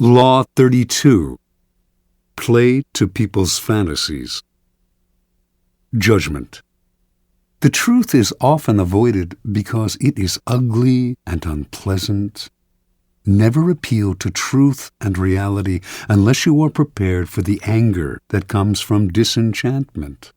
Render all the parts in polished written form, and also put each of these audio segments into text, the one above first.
Law 32. Play to people's fantasies. Judgment. The truth is often avoided because it is ugly and unpleasant. Never appeal to truth and reality unless you are prepared for the anger that comes from disenchantment.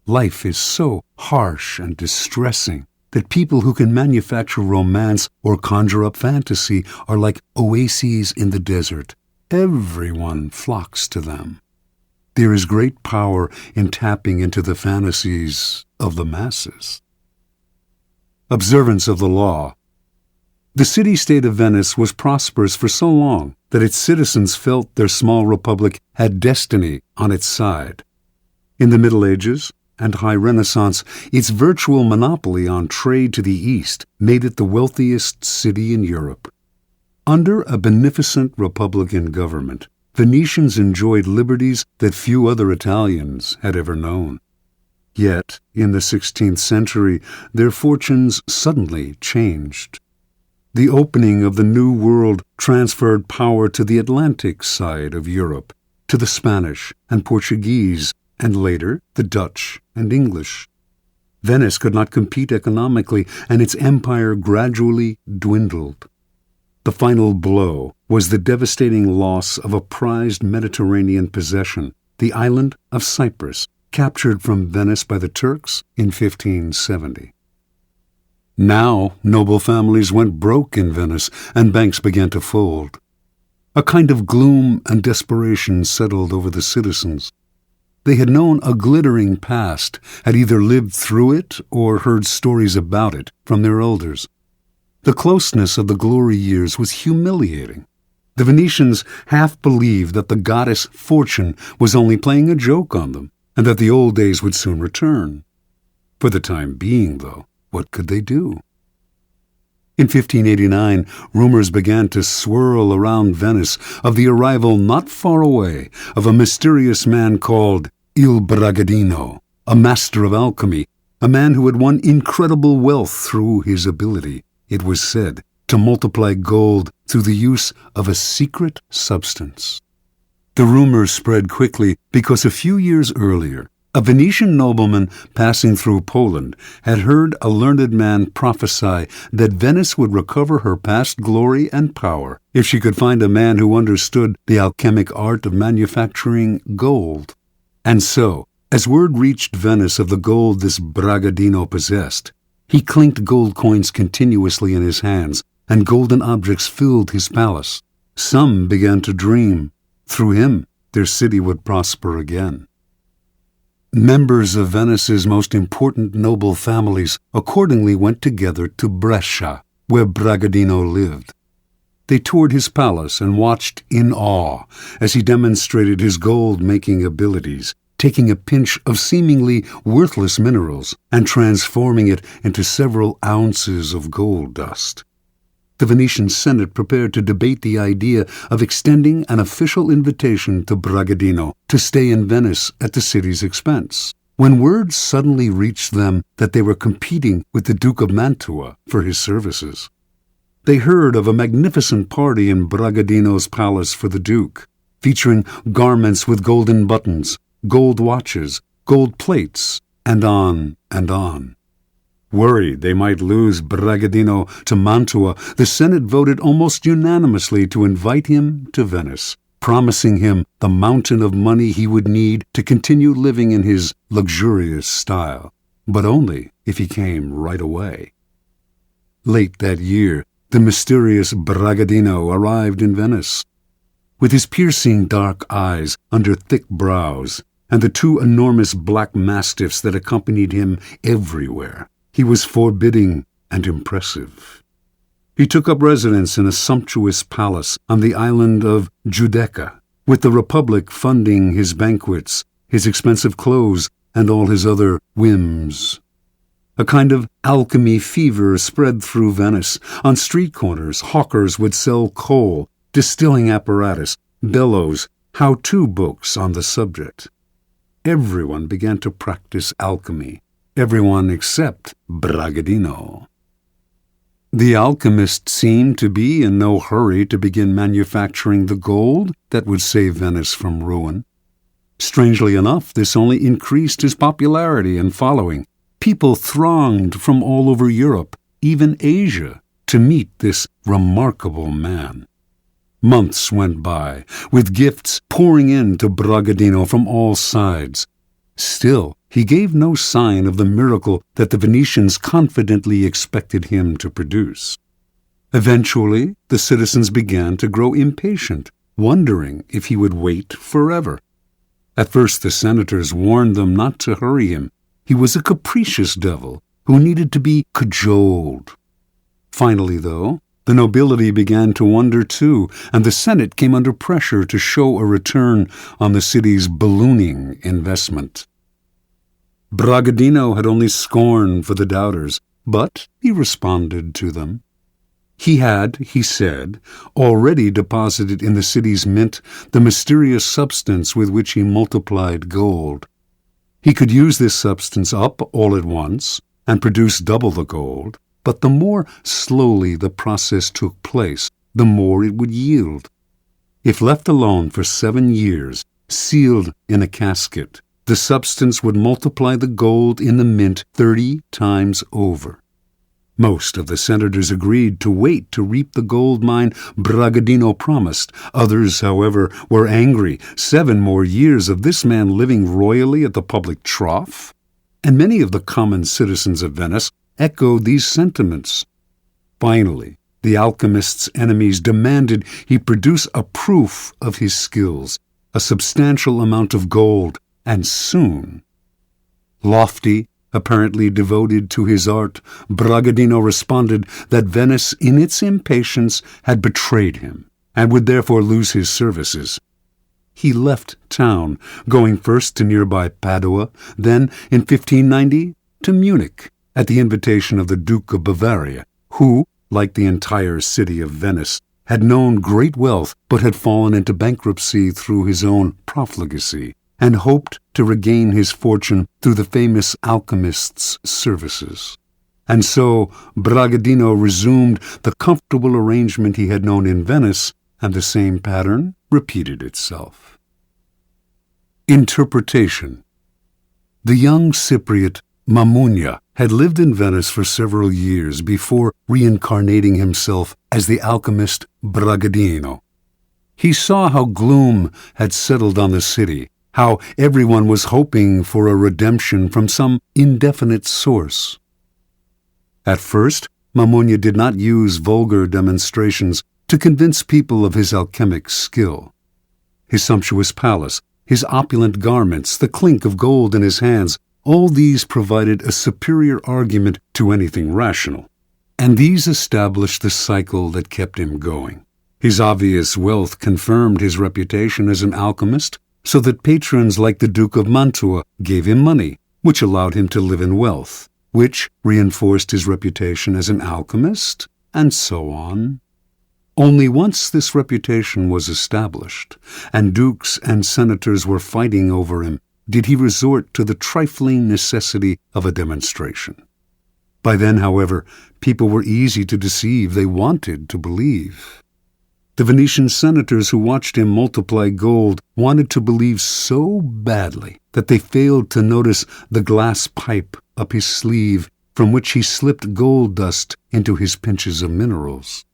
Life is so harsh and distressing that people who can manufacture romance or conjure up fantasy are like oases in the desert. Everyone flocks to them. There is great power in tapping into the fantasies of the masses. Observance of the law. The city-state of Venice was prosperous for so long that its citizens felt their small republic had destiny on its side. In the Middle Ages and High Renaissance, its virtual monopoly on trade to the East made it the wealthiest city in Europe. Under a beneficent republican government, Venetians enjoyed liberties that few other Italians had ever known. Yet, in the 16th century, their fortunes suddenly changed. The opening of the New World transferred power to the Atlantic side of Europe, to the Spanish and Portuguese, and later the Dutch and English. Venice could not compete economically, and its empire gradually dwindled. The final blow was the devastating loss of a prized Mediterranean possession, the island of Cyprus, captured from Venice by the Turks in 1570. Now, noble families went broke in Venice, and banks began to fold. A kind of gloom and desperation settled over the citizens. They had known a glittering past, had either lived through it or heard stories about it from their elders. The closeness of the glory years was humiliating. The Venetians half believed that the goddess Fortune was only playing a joke on them, and that the old days would soon return. For the time being, though, what could they do? In 1589, rumors began to swirl around Venice of the arrival not far away of a mysterious man called Il Bragadino, a master of alchemy, a man who had won incredible wealth through his ability, it was said, to multiply gold through the use of a secret substance. The rumors spread quickly because a few years earlier, a Venetian nobleman passing through Poland had heard a learned man prophesy that Venice would recover her past glory and power if she could find a man who understood the alchemic art of manufacturing gold. And so, as word reached Venice of the gold this Bragadino possessed, he clinked gold coins continuously in his hands, and golden objects filled his palace. Some began to dream. Through him, their city would prosper again. Members of Venice's most important noble families accordingly went together to Brescia, where Bragadino lived. They toured his palace and watched in awe as he demonstrated his gold-making abilities, taking a pinch of seemingly worthless minerals and transforming it into several ounces of gold dust. The Venetian Senate prepared to debate the idea of extending an official invitation to Bragadino to stay in Venice at the city's expense, when word suddenly reached them that they were competing with the Duke of Mantua for his services. They heard of a magnificent party in Bragadino's palace for the Duke, featuring garments with golden buttons, gold watches, gold plates, and on and on. Worried they might lose Bragadino to Mantua, the Senate voted almost unanimously to invite him to Venice, promising him the mountain of money he would need to continue living in his luxurious style, but only if he came right away. Late that year, the mysterious Bragadino arrived in Venice. With his piercing dark eyes under thick brows, and the two enormous black mastiffs that accompanied him everywhere, he was forbidding and impressive. He took up residence in a sumptuous palace on the island of Giudecca, with the Republic funding his banquets, his expensive clothes, and all his other whims. A kind of alchemy fever spread through Venice. On street corners, hawkers would sell coal, distilling apparatus, bellows, how-to books on the subject. Everyone began to practice alchemy. Everyone except Bragadino. The alchemist seemed to be in no hurry to begin manufacturing the gold that would save Venice from ruin. Strangely enough, this only increased his popularity and following. People thronged from all over Europe, even Asia, to meet this remarkable man. Months went by, with gifts pouring in to Bragadino from all sides. Still, he gave no sign of the miracle that the Venetians confidently expected him to produce. Eventually, the citizens began to grow impatient, wondering if he would wait forever. At first the senators warned them not to hurry him. He was a capricious devil who needed to be cajoled. Finally, though, the nobility began to wonder too, and the Senate came under pressure to show a return on the city's ballooning investment. Bragadino had only scorn for the doubters, but he responded to them. He had, he said, already deposited in the city's mint the mysterious substance with which he multiplied gold. He could use this substance up all at once and produce double the gold, but the more slowly the process took place, the more it would yield. If left alone for 7 years, sealed in a casket, the substance would multiply the gold in the mint 30 times over. Most of the senators agreed to wait to reap the gold mine Bragadino promised. Others, however, were angry. 7 more years of this man living royally at the public trough? And many of the common citizens of Venice echoed these sentiments. Finally, the alchemist's enemies demanded he produce a proof of his skills, a substantial amount of gold, and soon. Lofty, apparently devoted to his art, Bragadino responded that Venice, in its impatience, had betrayed him, and would therefore lose his services. He left town, going first to nearby Padua, then, in 1590, to Munich, at the invitation of the Duke of Bavaria, who, like the entire city of Venice, had known great wealth but had fallen into bankruptcy through his own profligacy, and hoped to regain his fortune through the famous alchemist's services. And so Bragadino resumed the comfortable arrangement he had known in Venice, and the same pattern repeated itself. Interpretation. The young Cypriot Mamounia had lived in Venice for several years before reincarnating himself as the alchemist Bragadino. He saw how gloom had settled on the city, how everyone was hoping for a redemption from some indefinite source. At first, Mamounia did not use vulgar demonstrations to convince people of his alchemic skill. His sumptuous palace, his opulent garments, the clink of gold in his hands, all these provided a superior argument to anything rational, and these established the cycle that kept him going. His obvious wealth confirmed his reputation as an alchemist, so that patrons like the Duke of Mantua gave him money, which allowed him to live in wealth, which reinforced his reputation as an alchemist, and so on. Only once this reputation was established, and dukes and senators were fighting over him, did he resort to the trifling necessity of a demonstration. By then, however, people were easy to deceive. They wanted to believe. The Venetian senators who watched him multiply gold wanted to believe so badly that they failed to notice the glass pipe up his sleeve from which he slipped gold dust into his pinches of minerals.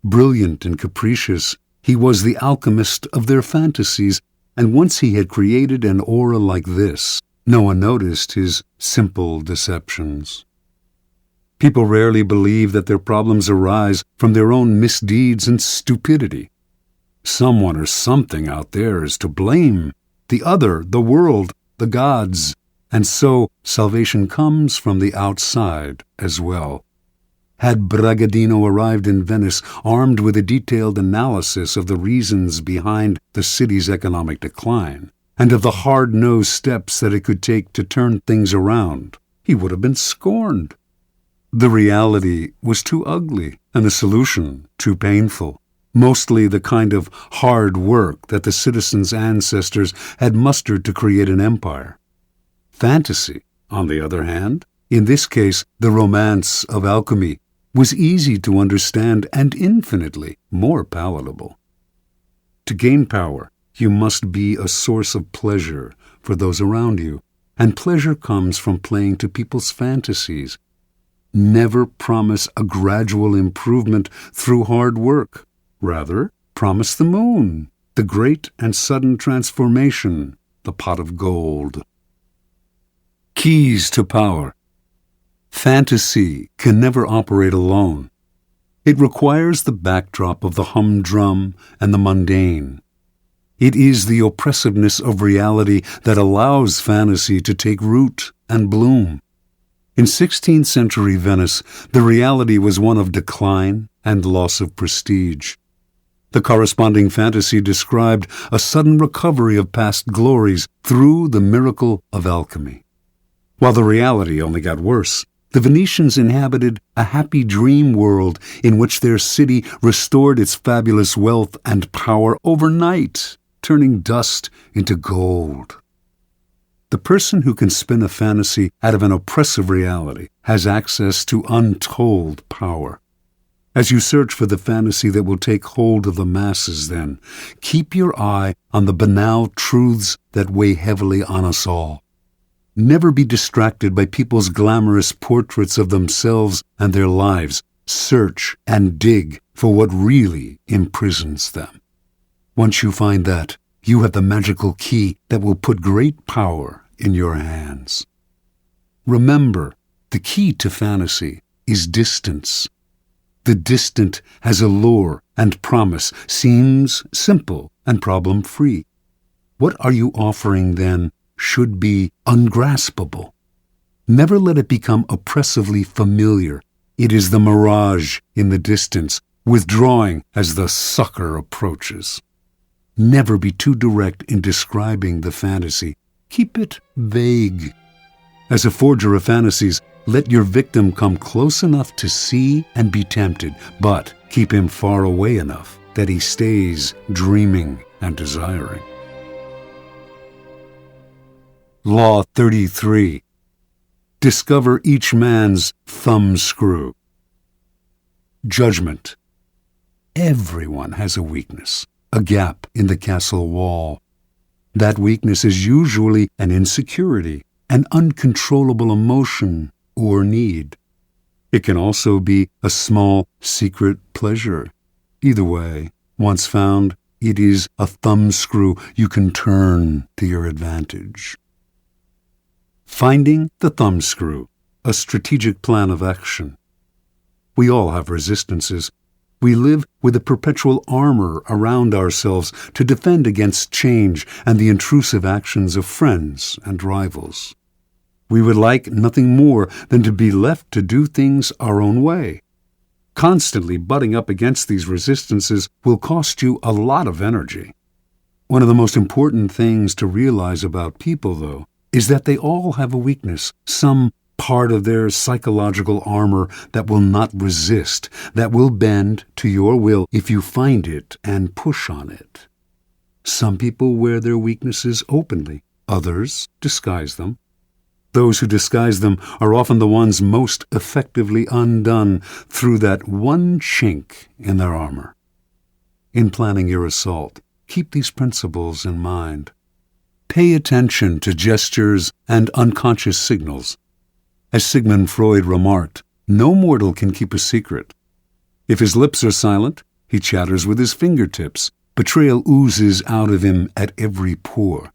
Brilliant and capricious, he was the alchemist of their fantasies, and once he had created an aura like this, no one noticed his simple deceptions. People rarely believe that their problems arise from their own misdeeds and stupidity. Someone or something out there is to blame, the other, the world, the gods, and so salvation comes from the outside as well. Had Bragadino arrived in Venice armed with a detailed analysis of the reasons behind the city's economic decline, and of the hard-nosed steps that it could take to turn things around, he would have been scorned. The reality was too ugly, and the solution too painful, mostly the kind of hard work that the citizens' ancestors had mustered to create an empire. Fantasy, on the other hand, in this case the romance of alchemy, was easy to understand and infinitely more palatable. To gain power, you must be a source of pleasure for those around you, and pleasure comes from playing to people's fantasies. Never promise a gradual improvement through hard work. Rather, promise the moon, the great and sudden transformation, the pot of gold. Keys to power. Fantasy can never operate alone. It requires the backdrop of the humdrum and the mundane. It is the oppressiveness of reality that allows fantasy to take root and bloom. In 16th century Venice, the reality was one of decline and loss of prestige. The corresponding fantasy described a sudden recovery of past glories through the miracle of alchemy. While the reality only got worse, the Venetians inhabited a happy dream world in which their city restored its fabulous wealth and power overnight, turning dust into gold. The person who can spin a fantasy out of an oppressive reality has access to untold power. As you search for the fantasy that will take hold of the masses, then, keep your eye on the banal truths that weigh heavily on us all. Never be distracted by people's glamorous portraits of themselves and their lives. Search and dig for what really imprisons them. Once you find that, you have the magical key that will put great power in your hands. Remember, the key to fantasy is distance. The distant has allure and promise, seems simple and problem-free. What are you offering, then, should be ungraspable. Never let it become oppressively familiar. It is the mirage in the distance, withdrawing as the sucker approaches. Never be too direct in describing the fantasy. Keep it vague. As a forger of fantasies, let your victim come close enough to see and be tempted, but keep him far away enough that he stays dreaming and desiring. Law 33. Discover each man's thumbscrew. Judgment. Everyone has a weakness, a gap in the castle wall. That weakness is usually an insecurity, an uncontrollable emotion or need. It can also be a small, secret pleasure. Either way, once found, it is a thumbscrew you can turn to your advantage. Finding the thumbscrew, a strategic plan of action. We all have resistances. We live with a perpetual armor around ourselves to defend against change and the intrusive actions of friends and rivals. We would like nothing more than to be left to do things our own way. Constantly butting up against these resistances will cost you a lot of energy. One of the most important things to realize about people, though, is that they all have a weakness, some part of their psychological armor that will not resist, that will bend to your will if you find it and push on it. Some people wear their weaknesses openly, others disguise them. Those who disguise them are often the ones most effectively undone through that one chink in their armor. In planning your assault, keep these principles in mind. Pay attention to gestures and unconscious signals. As Sigmund Freud remarked, no mortal can keep a secret. If his lips are silent, he chatters with his fingertips. Betrayal oozes out of him at every pore.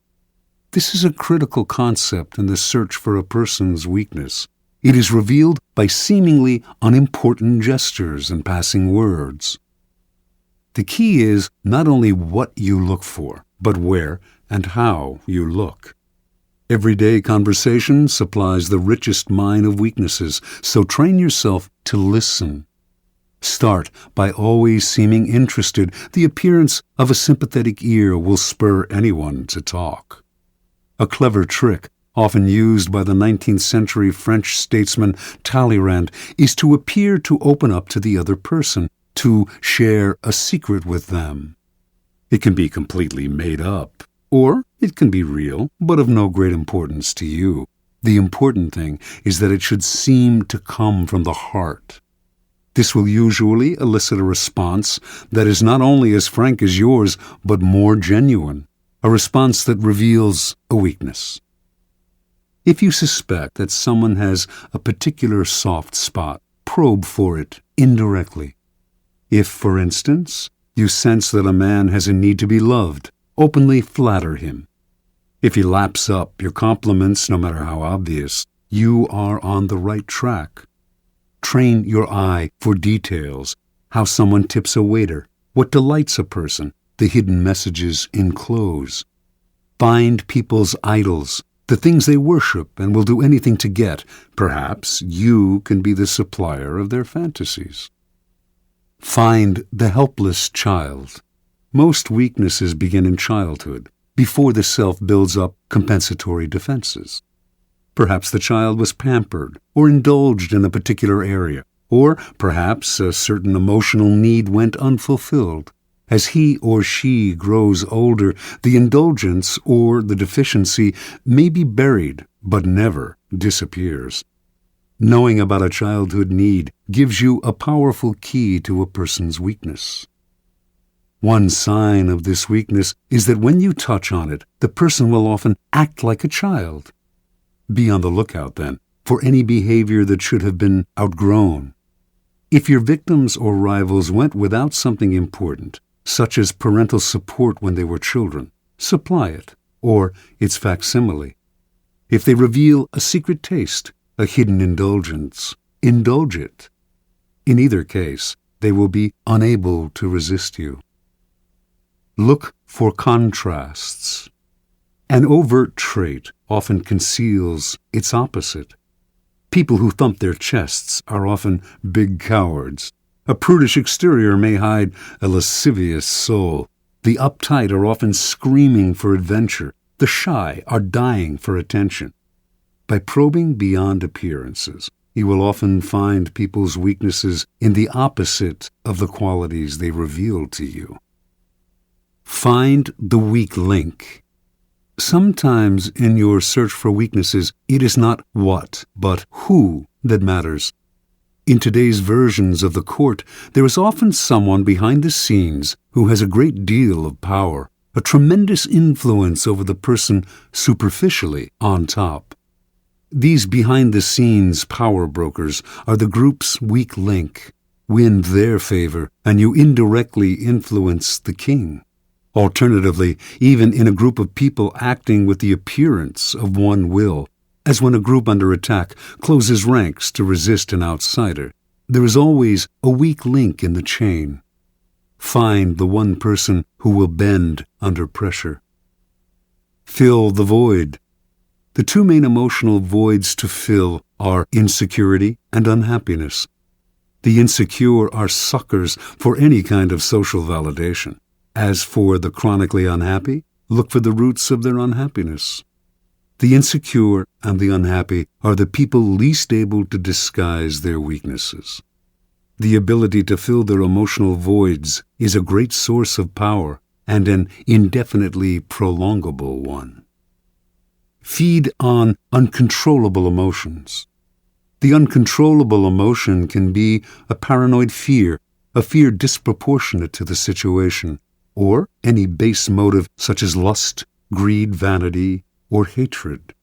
This is a critical concept in the search for a person's weakness. It is revealed by seemingly unimportant gestures and passing words. The key is not only what you look for, but where and how you look. Everyday conversation supplies the richest mine of weaknesses, so train yourself to listen. Start by always seeming interested. The appearance of a sympathetic ear will spur anyone to talk. A clever trick, often used by the 19th century French statesman Talleyrand, is to appear to open up to the other person, to share a secret with them. It can be completely made up, or it can be real, but of no great importance to you. The important thing is that it should seem to come from the heart. This will usually elicit a response that is not only as frank as yours, but more genuine, a response that reveals a weakness. If you suspect that someone has a particular soft spot, probe for it indirectly. If, for instance, you sense that a man has a need to be loved, openly flatter him. If he laps up your compliments, no matter how obvious, you are on the right track. Train your eye for details, how someone tips a waiter, what delights a person, the hidden messages in clothes. Find people's idols, the things they worship and will do anything to get. Perhaps you can be the supplier of their fantasies. Find the helpless child. Most weaknesses begin in childhood, before the self builds up compensatory defenses. Perhaps the child was pampered or indulged in a particular area, or perhaps a certain emotional need went unfulfilled. As he or she grows older, the indulgence or the deficiency may be buried, but never disappears. Knowing about a childhood need gives you a powerful key to a person's weakness. One sign of this weakness is that when you touch on it, the person will often act like a child. Be on the lookout, then, for any behavior that should have been outgrown. If your victims or rivals went without something important, such as parental support when they were children, supply it, or its facsimile. If they reveal a secret taste, a hidden indulgence, indulge it. In either case, they will be unable to resist you. Look for contrasts. An overt trait often conceals its opposite. People who thump their chests are often big cowards. A prudish exterior may hide a lascivious soul. The uptight are often screaming for adventure. The shy are dying for attention. By probing beyond appearances, you will often find people's weaknesses in the opposite of the qualities they reveal to you. Find the weak link. Sometimes in your search for weaknesses, it is not what, but who that matters. In today's versions of the court, there is often someone behind the scenes who has a great deal of power, a tremendous influence over the person superficially on top. These behind-the-scenes power brokers are the group's weak link. Win their favor, and you indirectly influence the king. Alternatively, even in a group of people acting with the appearance of one will, as when a group under attack closes ranks to resist an outsider, there is always a weak link in the chain. Find the one person who will bend under pressure. Fill the void. The two main emotional voids to fill are insecurity and unhappiness. The insecure are suckers for any kind of social validation. As for the chronically unhappy, look for the roots of their unhappiness. The insecure and the unhappy are the people least able to disguise their weaknesses. The ability to fill their emotional voids is a great source of power and an indefinitely prolongable one. Feed on uncontrollable emotions. The uncontrollable emotion can be a paranoid fear, a fear disproportionate to the situation, or any base motive such as lust, greed, vanity, or hatred.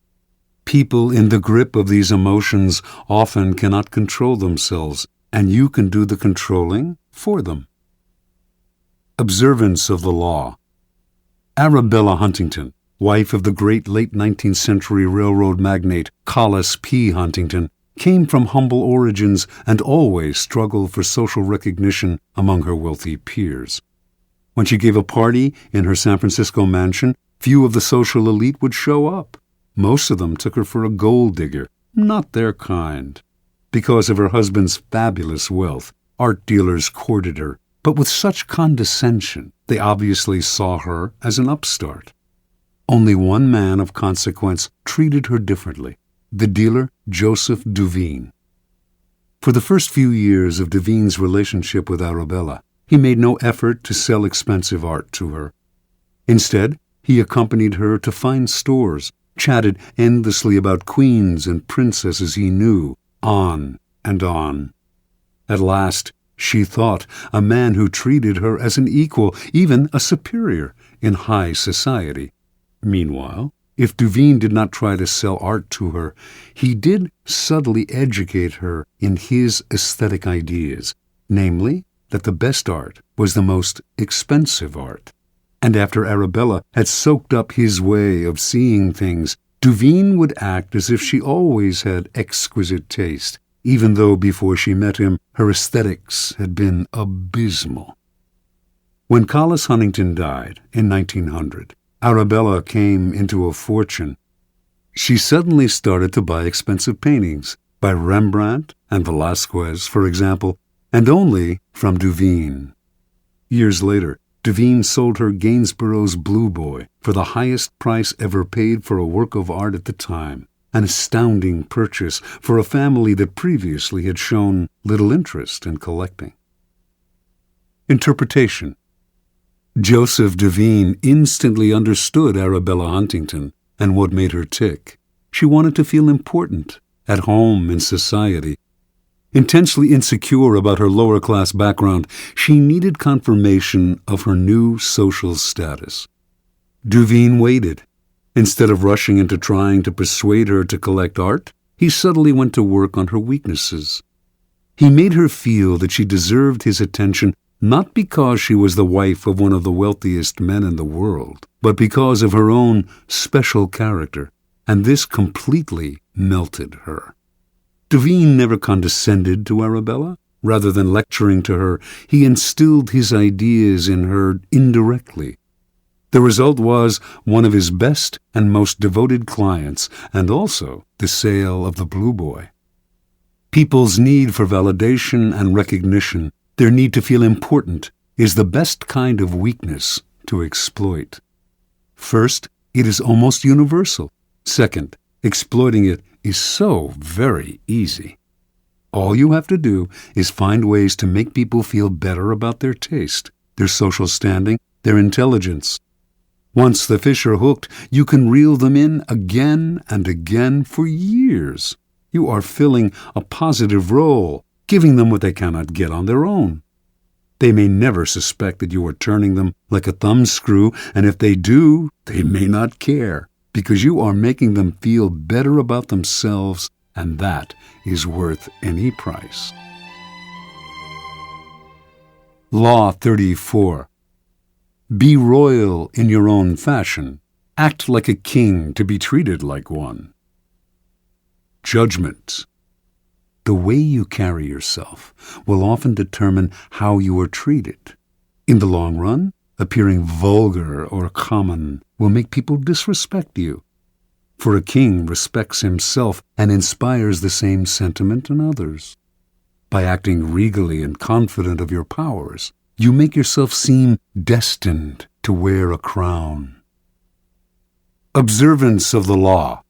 People in the grip of these emotions often cannot control themselves, and you can do the controlling for them. Observance of the law. Arabella Huntington, wife of the great late 19th century railroad magnate Collis P. Huntington, came from humble origins and always struggled for social recognition among her wealthy peers. When she gave a party in her San Francisco mansion, few of the social elite would show up. Most of them took her for a gold digger, not their kind. Because of her husband's fabulous wealth, art dealers courted her, but with such condescension, they obviously saw her as an upstart. Only one man of consequence treated her differently, the dealer Joseph Duveen. For the first few years of Duveen's relationship with Arabella, he made no effort to sell expensive art to her. Instead, he accompanied her to fine stores, chatted endlessly about queens and princesses he knew, on and on. At last, she thought, a man who treated her as an equal, even a superior, in high society. Meanwhile, if Duveen did not try to sell art to her, he did subtly educate her in his aesthetic ideas, namely, that the best art was the most expensive art. And after Arabella had soaked up his way of seeing things, Duveen would act as if she always had exquisite taste, even though before she met him her aesthetics had been abysmal. When Collis Huntington died in 1900, Arabella came into a fortune. She suddenly started to buy expensive paintings, by Rembrandt and Velázquez, for example, and only from Duveen. Years later, Duveen sold her Gainsborough's Blue Boy for the highest price ever paid for a work of art at the time, an astounding purchase for a family that previously had shown little interest in collecting. Interpretation. Joseph Duveen instantly understood Arabella Huntington and what made her tick. She wanted to feel important, at home in society. Intensely insecure about her lower-class background, she needed confirmation of her new social status. Duveen waited. Instead of rushing into trying to persuade her to collect art, he subtly went to work on her weaknesses. He made her feel that she deserved his attention not because she was the wife of one of the wealthiest men in the world, but because of her own special character, and this completely melted her. Duveen never condescended to Arabella. Rather than lecturing to her, he instilled his ideas in her indirectly. The result was one of his best and most devoted clients, and also the sale of the Blue Boy. People's need for validation and recognition, their need to feel important, is the best kind of weakness to exploit. First, it is almost universal. Second, exploiting it is so very easy. All you have to do is find ways to make people feel better about their taste, their social standing, their intelligence. Once the fish are hooked, you can reel them in again and again for years. You are filling a positive role, giving them what they cannot get on their own. They may never suspect that you are turning them like a thumbscrew, and if they do, they may not care, because you are making them feel better about themselves, and that is worth any price. Law 34. Be royal in your own fashion. Act like a king to be treated like one. Judgment. The way you carry yourself will often determine how you are treated. In the long run, appearing vulgar or common will make people disrespect you. For a king respects himself and inspires the same sentiment in others. By acting regally and confident of your powers, you make yourself seem destined to wear a crown. Observance of the law.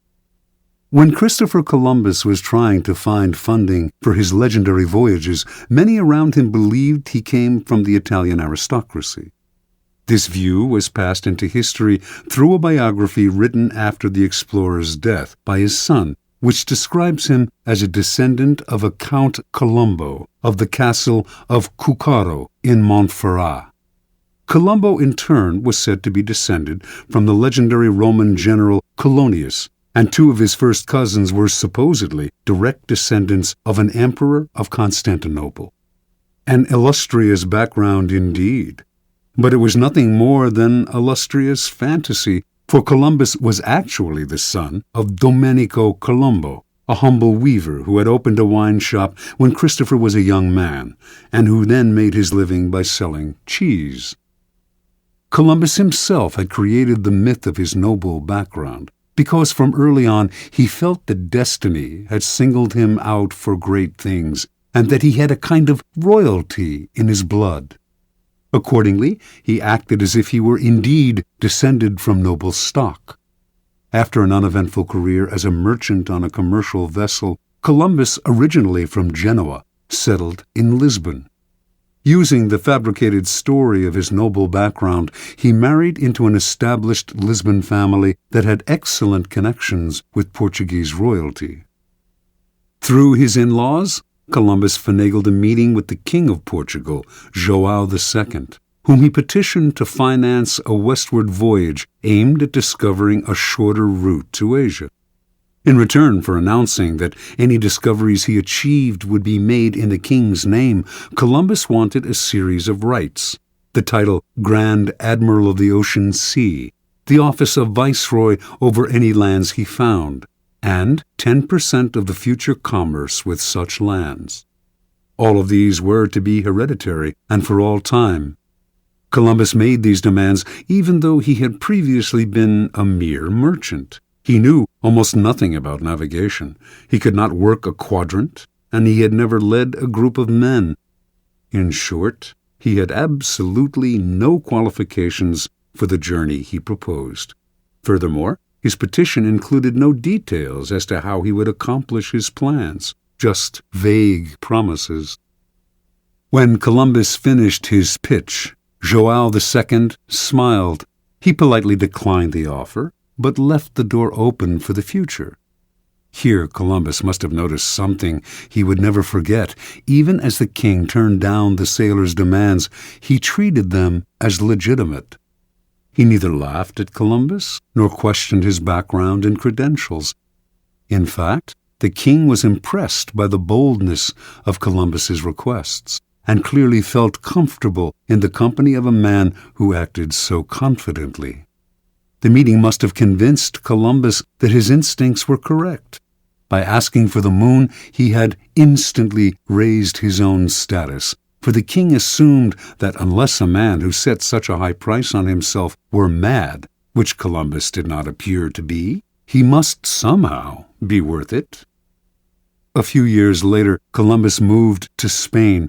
When Christopher Columbus was trying to find funding for his legendary voyages, many around him believed he came from the Italian aristocracy. This view was passed into history through a biography written after the explorer's death by his son, which describes him as a descendant of a Count Colombo of the castle of Cuccaro in Montferrat. Colombo, in turn, was said to be descended from the legendary Roman general Colonius, and two of his first cousins were supposedly direct descendants of an emperor of Constantinople. An illustrious background indeed. But it was nothing more than illustrious fantasy, for Columbus was actually the son of Domenico Colombo, a humble weaver who had opened a wine shop when Christopher was a young man, and who then made his living by selling cheese. Columbus himself had created the myth of his noble background, because from early on he felt that destiny had singled him out for great things, and that he had a kind of royalty in his blood. Accordingly, he acted as if he were indeed descended from noble stock. After an uneventful career as a merchant on a commercial vessel, Columbus, originally from Genoa, settled in Lisbon. Using the fabricated story of his noble background, he married into an established Lisbon family that had excellent connections with Portuguese royalty. Through his in-laws, Columbus finagled a meeting with the King of Portugal, João II, whom he petitioned to finance a westward voyage aimed at discovering a shorter route to Asia. In return for announcing that any discoveries he achieved would be made in the king's name, Columbus wanted a series of rights: the title Grand Admiral of the Ocean Sea, the office of Viceroy over any lands he found, and 10% of the future commerce with such lands. All of these were to be hereditary and for all time. Columbus made these demands even though he had previously been a mere merchant. He knew almost nothing about navigation. He could not work a quadrant, and he had never led a group of men. In short, he had absolutely no qualifications for the journey he proposed. Furthermore, his petition included no details as to how he would accomplish his plans, just vague promises. When Columbus finished his pitch, João II smiled. He politely declined the offer, but left the door open for the future. Here Columbus must have noticed something he would never forget. Even as the king turned down the sailors' demands, he treated them as legitimate. He neither laughed at Columbus nor questioned his background and credentials. In fact, the king was impressed by the boldness of Columbus's requests, and clearly felt comfortable in the company of a man who acted so confidently. The meeting must have convinced Columbus that his instincts were correct. By asking for the moon, he had instantly raised his own status, for the king assumed that unless a man who set such a high price on himself were mad, which Columbus did not appear to be, he must somehow be worth it. A few years later, Columbus moved to Spain.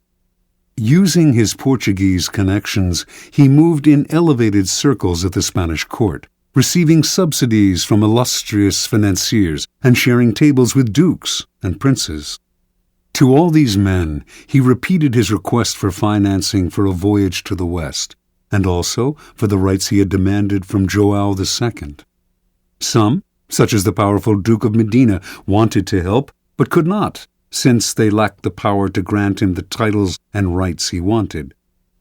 Using his Portuguese connections, he moved in elevated circles at the Spanish court, receiving subsidies from illustrious financiers and sharing tables with dukes and princes. To all these men, he repeated his request for financing for a voyage to the West, and also for the rights he had demanded from João II. Some, such as the powerful Duke of Medina, wanted to help, but could not, since they lacked the power to grant him the titles and rights he wanted.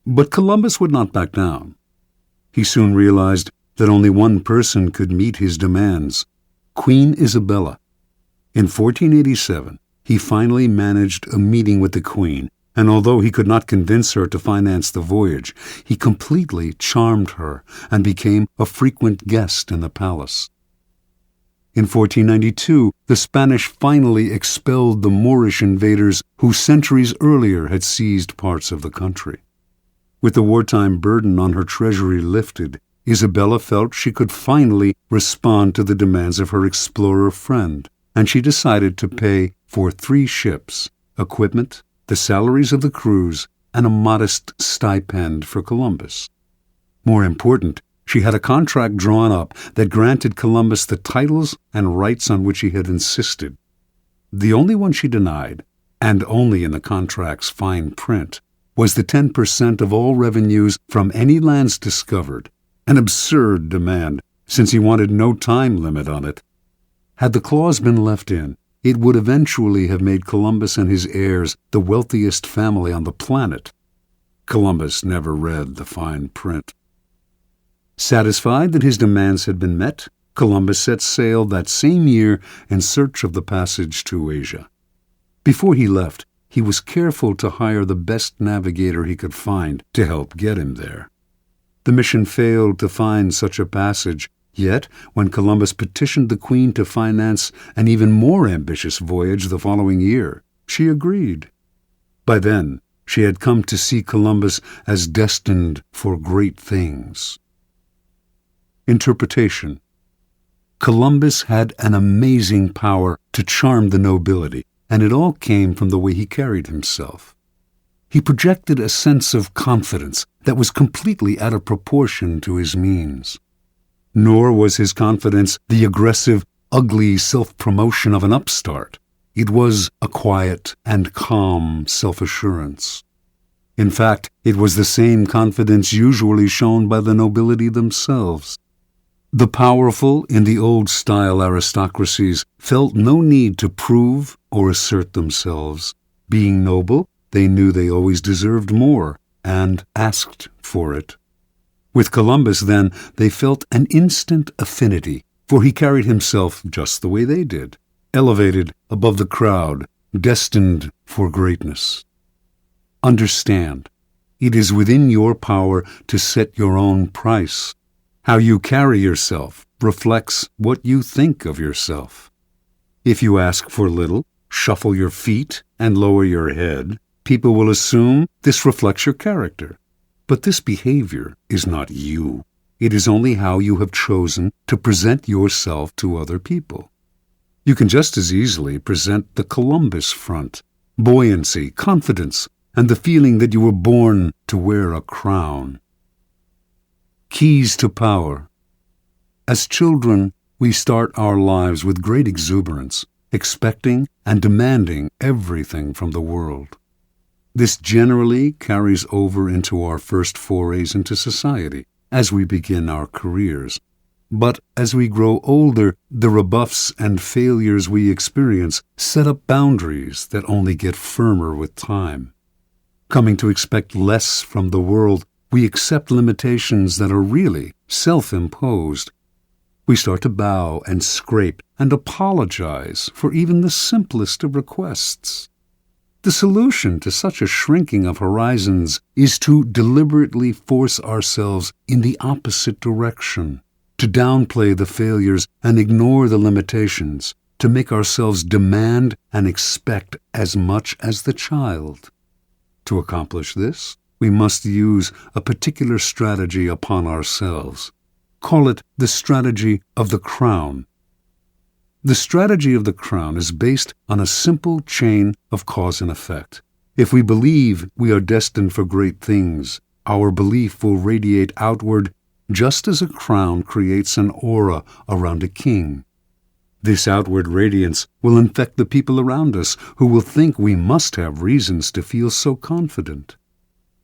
But Columbus would not back down. He soon realized that only one person could meet his demands: Queen Isabella. In 1487, he finally managed a meeting with the Queen, and although he could not convince her to finance the voyage, he completely charmed her and became a frequent guest in the palace. In 1492, the Spanish finally expelled the Moorish invaders who centuries earlier had seized parts of the country. With the wartime burden on her treasury lifted, Isabella felt she could finally respond to the demands of her explorer friend, and she decided to pay for 3 ships, equipment, the salaries of the crews, and a modest stipend for Columbus. More important, she had a contract drawn up that granted Columbus the titles and rights on which he had insisted. The only one she denied, and only in the contract's fine print, was the 10% of all revenues from any lands discovered, an absurd demand, since he wanted no time limit on it. Had the clause been left in, it would eventually have made Columbus and his heirs the wealthiest family on the planet. Columbus never read the fine print. Satisfied that his demands had been met, Columbus set sail that same year in search of the passage to Asia. Before he left, he was careful to hire the best navigator he could find to help get him there. The mission failed to find such a passage, yet when Columbus petitioned the Queen to finance an even more ambitious voyage the following year, she agreed. By then, she had come to see Columbus as destined for great things. Interpretation. Columbus had an amazing power to charm the nobility, and it all came from the way he carried himself. He projected a sense of confidence that was completely out of proportion to his means. Nor was his confidence the aggressive, ugly self-promotion of an upstart. It was a quiet and calm self-assurance. In fact, it was the same confidence usually shown by the nobility themselves. The powerful in the old-style aristocracies felt no need to prove or assert themselves. Being noble, they knew they always deserved more and asked for it. With Columbus, then, they felt an instant affinity, for he carried himself just the way they did, elevated above the crowd, destined for greatness. Understand, it is within your power to set your own price. How you carry yourself reflects what you think of yourself. If you ask for little, shuffle your feet, and lower your head, people will assume this reflects your character. But this behavior is not you. It is only how you have chosen to present yourself to other people. You can just as easily present the Columbus front, buoyancy, confidence, and the feeling that you were born to wear a crown. Keys to power. As children, we start our lives with great exuberance, expecting and demanding everything from the world. This generally carries over into our first forays into society as we begin our careers. But as we grow older, the rebuffs and failures we experience set up boundaries that only get firmer with time. Coming to expect less from the world, we accept limitations that are really self-imposed. We start to bow and scrape and apologize for even the simplest of requests. The solution to such a shrinking of horizons is to deliberately force ourselves in the opposite direction, to downplay the failures and ignore the limitations, to make ourselves demand and expect as much as the child. To accomplish this, we must use a particular strategy upon ourselves. Call it the strategy of the crown. The strategy of the crown is based on a simple chain of cause and effect. If we believe we are destined for great things, our belief will radiate outward just as a crown creates an aura around a king. This outward radiance will infect the people around us, who will think we must have reasons to feel so confident.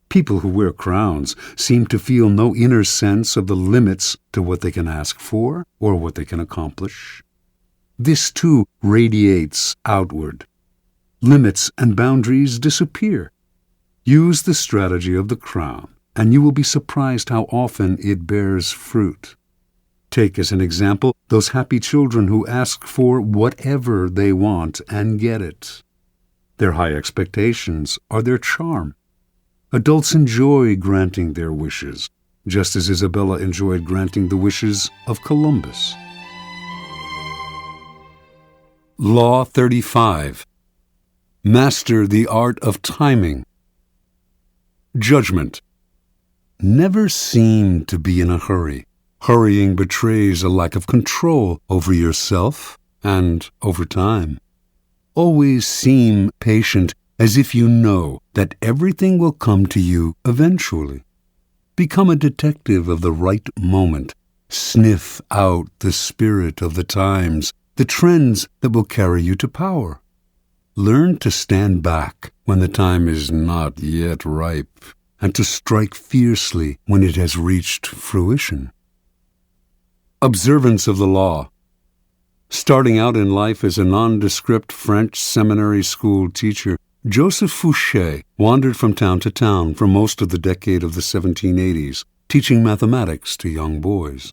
People who wear crowns seem to feel no inner sense of the limits to what they can ask for or what they can accomplish. This too radiates outward. Limits and boundaries disappear. Use the strategy of the crown, and you will be surprised how often it bears fruit. Take as an example those happy children who ask for whatever they want and get it. Their high expectations are their charm. Adults enjoy granting their wishes, just as Isabella enjoyed granting the wishes of Columbus. Law 35. Master the art of timing. Judgment. Never seem to be in a hurry. Hurrying betrays a lack of control over yourself and over time. Always seem patient, as if you know that everything will come to you eventually. Become a detective of the right moment. Sniff out the spirit of the times, the trends that will carry you to power. Learn to stand back when the time is not yet ripe, and to strike fiercely when it has reached fruition. Observance of the law. Starting out in life as a nondescript French seminary school teacher, Joseph Fouché wandered from town to town for most of the decade of the 1780s, teaching mathematics to young boys.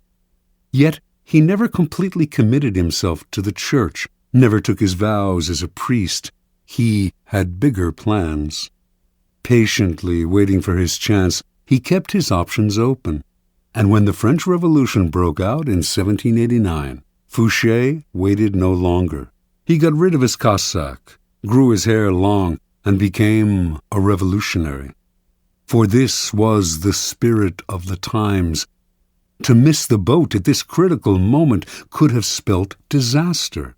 Yet he never completely committed himself to the church, never took his vows as a priest. He had bigger plans. Patiently waiting for his chance, he kept his options open. And when the French Revolution broke out in 1789, Fouché waited no longer. He got rid of his cassock, grew his hair long, and became a revolutionary. For this was the spirit of the times. To miss the boat at this critical moment could have spelt disaster.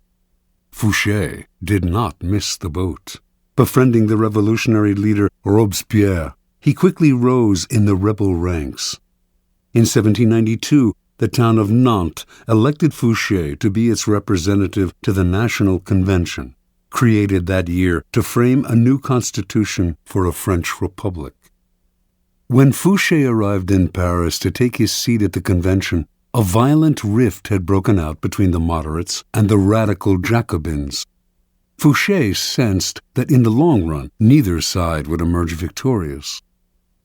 Fouché did not miss the boat. Befriending the revolutionary leader Robespierre, he quickly rose in the rebel ranks. In 1792, the town of Nantes elected Fouché to be its representative to the National Convention, created that year to frame a new constitution for a French republic. When Fouché arrived in Paris to take his seat at the convention, a violent rift had broken out between the moderates and the radical Jacobins. Fouché sensed that in the long run, neither side would emerge victorious.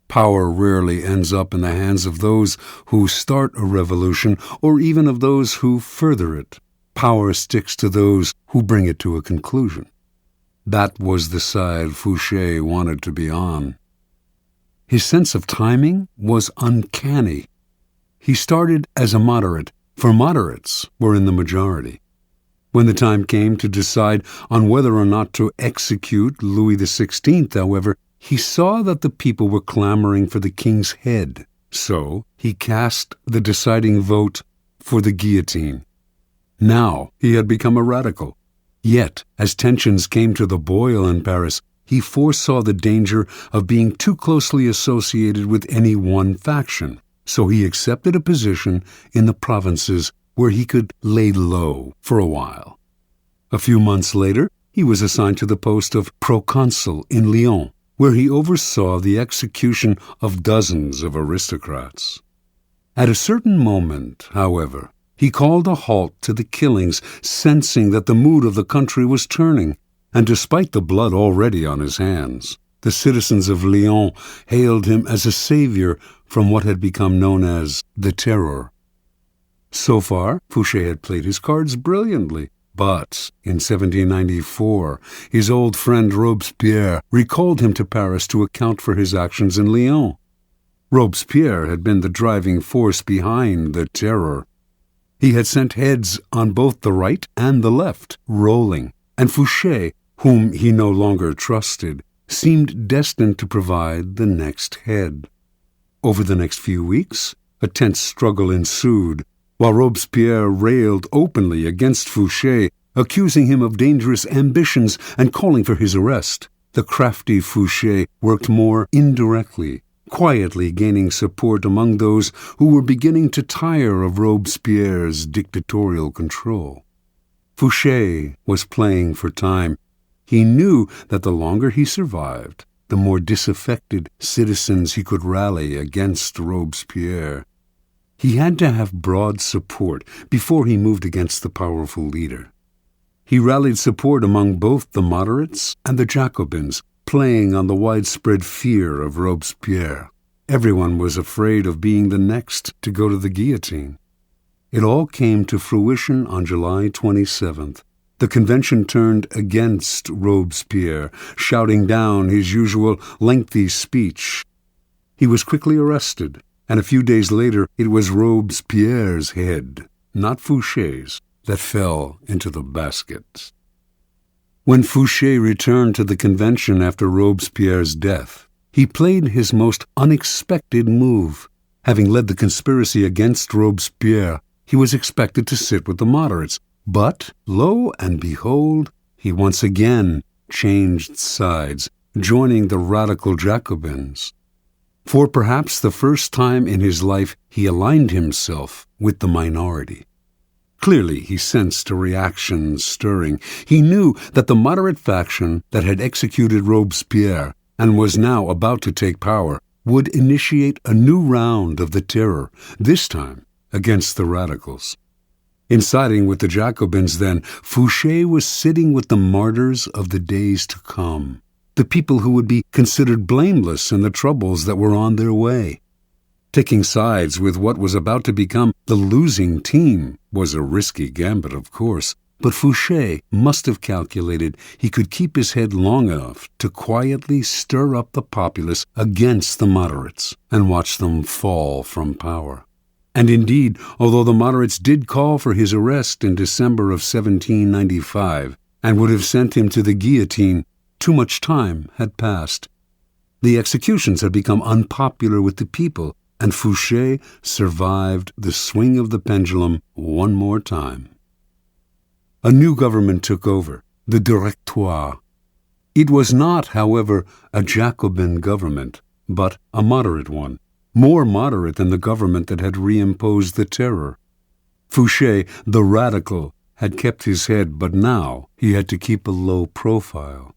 Power rarely ends up in the hands of those who start a revolution or even of those who further it. Power sticks to those who bring it to a conclusion. That was the side Fouché wanted to be on. His sense of timing was uncanny. He started as a moderate, for moderates were in the majority. When the time came to decide on whether or not to execute Louis XVI, however, he saw that the people were clamoring for the king's head, so he cast the deciding vote for the guillotine. Now he had become a radical. Yet, as tensions came to the boil in Paris, he foresaw the danger of being too closely associated with any one faction, so he accepted a position in the provinces where he could lay low for a while. A few months later, he was assigned to the post of proconsul in Lyon, where he oversaw the execution of dozens of aristocrats. At a certain moment, however, he called a halt to the killings, sensing that the mood of the country was turning, and despite the blood already on his hands, the citizens of Lyon hailed him as a savior from what had become known as the Terror. So far, Fouché had played his cards brilliantly, but in 1794, his old friend Robespierre recalled him to Paris to account for his actions in Lyon. Robespierre had been the driving force behind the Terror. He had sent heads on both the right and the left rolling, and Fouché, whom he no longer trusted, seemed destined to provide the next head. Over the next few weeks, a tense struggle ensued, while Robespierre railed openly against Fouché, accusing him of dangerous ambitions and calling for his arrest. The crafty Fouché worked more indirectly, quietly gaining support among those who were beginning to tire of Robespierre's dictatorial control. Fouché was playing for time. He knew that the longer he survived, the more disaffected citizens he could rally against Robespierre. He had to have broad support before he moved against the powerful leader. He rallied support among both the moderates and the Jacobins, playing on the widespread fear of Robespierre. Everyone was afraid of being the next to go to the guillotine. It all came to fruition on July 27th. The convention turned against Robespierre, shouting down his usual lengthy speech. He was quickly arrested, and a few days later it was Robespierre's head, not Fouché's, that fell into the basket. When Fouché returned to the convention after Robespierre's death, he played his most unexpected move. Having led the conspiracy against Robespierre, he was expected to sit with the moderates, but, lo and behold, he once again changed sides, joining the radical Jacobins. For perhaps the first time in his life, he aligned himself with the minority. Clearly, he sensed a reaction stirring. He knew that the moderate faction that had executed Robespierre and was now about to take power would initiate a new round of the Terror, this time against the radicals. In siding with the Jacobins, then, Fouché was sitting with the martyrs of the days to come, the people who would be considered blameless in the troubles that were on their way. Taking sides with what was about to become the losing team was a risky gambit, of course, but Fouché must have calculated he could keep his head long enough to quietly stir up the populace against the moderates and watch them fall from power. And indeed, although the moderates did call for his arrest in December of 1795 and would have sent him to the guillotine, too much time had passed. The executions had become unpopular with the people, and Fouché survived the swing of the pendulum one more time. A new government took over, the Directoire. It was not, however, a Jacobin government, but a moderate one, more moderate than the government that had reimposed the Terror. Fouché, the radical, had kept his head, but now he had to keep a low profile.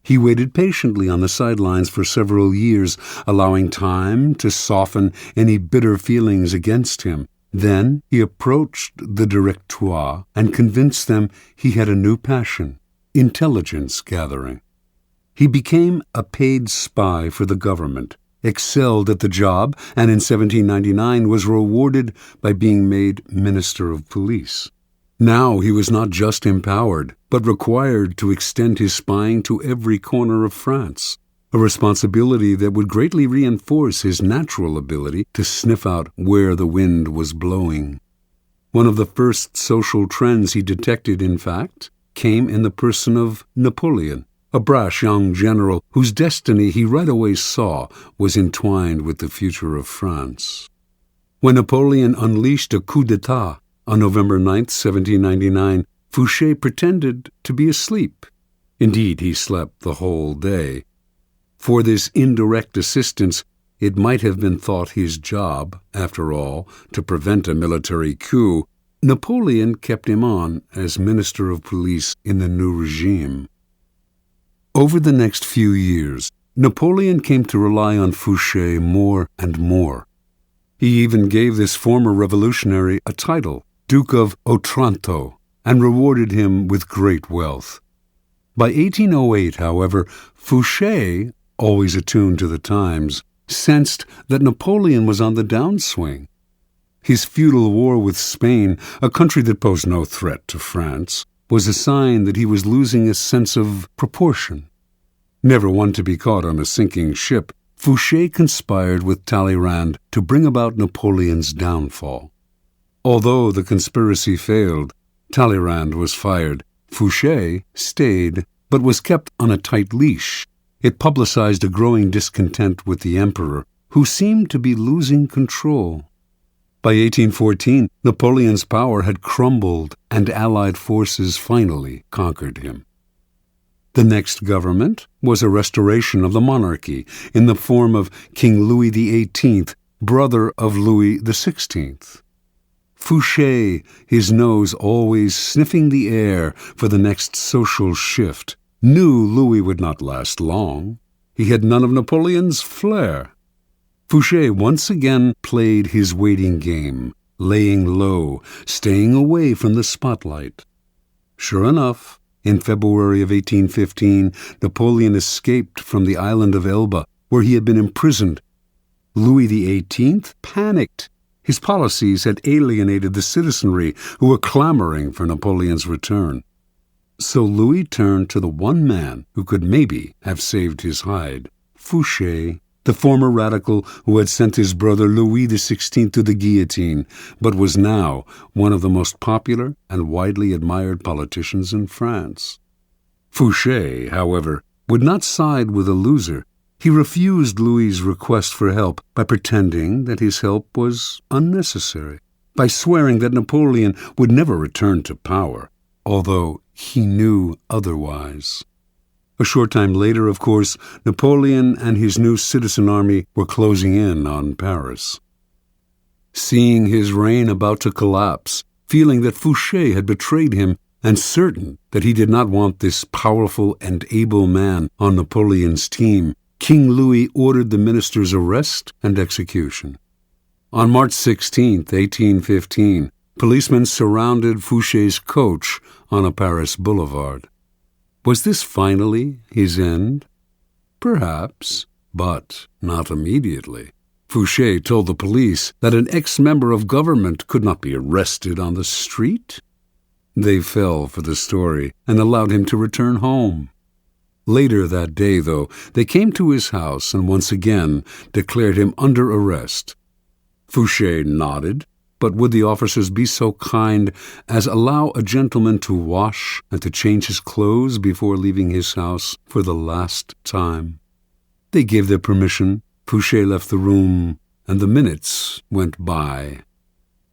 He waited patiently on the sidelines for several years, allowing time to soften any bitter feelings against him. Then he approached the Directoire and convinced them he had a new passion, intelligence gathering. He became a paid spy for the government, excelled at the job, and in 1799 was rewarded by being made Minister of Police. Now he was not just empowered, but required to extend his spying to every corner of France, a responsibility that would greatly reinforce his natural ability to sniff out where the wind was blowing. One of the first social trends he detected, in fact, came in the person of Napoleon, a brash young general whose destiny he right away saw was entwined with the future of France. When Napoleon unleashed a coup d'etat on November 9, 1799, Fouché pretended to be asleep. Indeed, he slept the whole day. For this indirect assistance, it might have been thought his job, after all, to prevent a military coup. Napoleon kept him on as Minister of Police in the new regime. Over the next few years, Napoleon came to rely on Fouché more and more. He even gave this former revolutionary a title, Duke of Otranto, and rewarded him with great wealth. By 1808, however, Fouché, always attuned to the times, sensed that Napoleon was on the downswing. His feudal war with Spain, a country that posed no threat to France, was a sign that he was losing a sense of proportion. Never one to be caught on a sinking ship, Fouché conspired with Talleyrand to bring about Napoleon's downfall. Although the conspiracy failed, Talleyrand was fired. Fouché stayed, but was kept on a tight leash. It publicized a growing discontent with the emperor, who seemed to be losing control. By 1814, Napoleon's power had crumbled, and Allied forces finally conquered him. The next government was a restoration of the monarchy in the form of King Louis XVIII, brother of Louis XVI. Fouché, his nose always sniffing the air for the next social shift, knew Louis would not last long. He had none of Napoleon's flair. Fouché once again played his waiting game, laying low, staying away from the spotlight. Sure enough, in February of 1815, Napoleon escaped from the island of Elba, where he had been imprisoned. Louis XVIII panicked. His policies had alienated the citizenry who were clamoring for Napoleon's return. So Louis turned to the one man who could maybe have saved his hide, Fouché, the former radical who had sent his brother Louis XVI to the guillotine, but was now one of the most popular and widely admired politicians in France. Fouché, however, would not side with a loser. He refused Louis's request for help by pretending that his help was unnecessary, by swearing that Napoleon would never return to power, although he knew otherwise. A short time later, of course, Napoleon and his new citizen army were closing in on Paris. Seeing his reign about to collapse, feeling that Fouché had betrayed him, and certain that he did not want this powerful and able man on Napoleon's team, King Louis ordered the minister's arrest and execution. On March 16, 1815, policemen surrounded Fouché's coach on a Paris boulevard. Was this finally his end? Perhaps, but not immediately. Fouché told the police that an ex-member of government could not be arrested on the street. They fell for the story and allowed him to return home. Later that day, though, they came to his house and once again declared him under arrest. Fouché nodded, but would the officers be so kind as allow a gentleman to wash and to change his clothes before leaving his house for the last time? They gave their permission. Fouché left the room, and the minutes went by.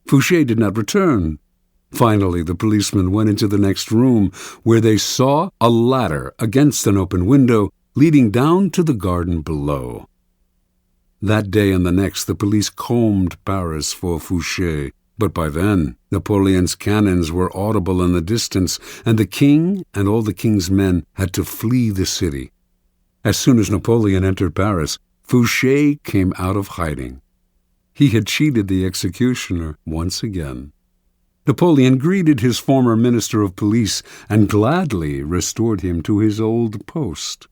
Fouché did not return. Finally, the policemen went into the next room, where they saw a ladder against an open window leading down to the garden below. That day and the next, the police combed Paris for Fouché, but by then Napoleon's cannons were audible in the distance, and the king and all the king's men had to flee the city. As soon as Napoleon entered Paris, Fouché came out of hiding. He had cheated the executioner once again. Napoleon greeted his former minister of police and gladly restored him to his old post.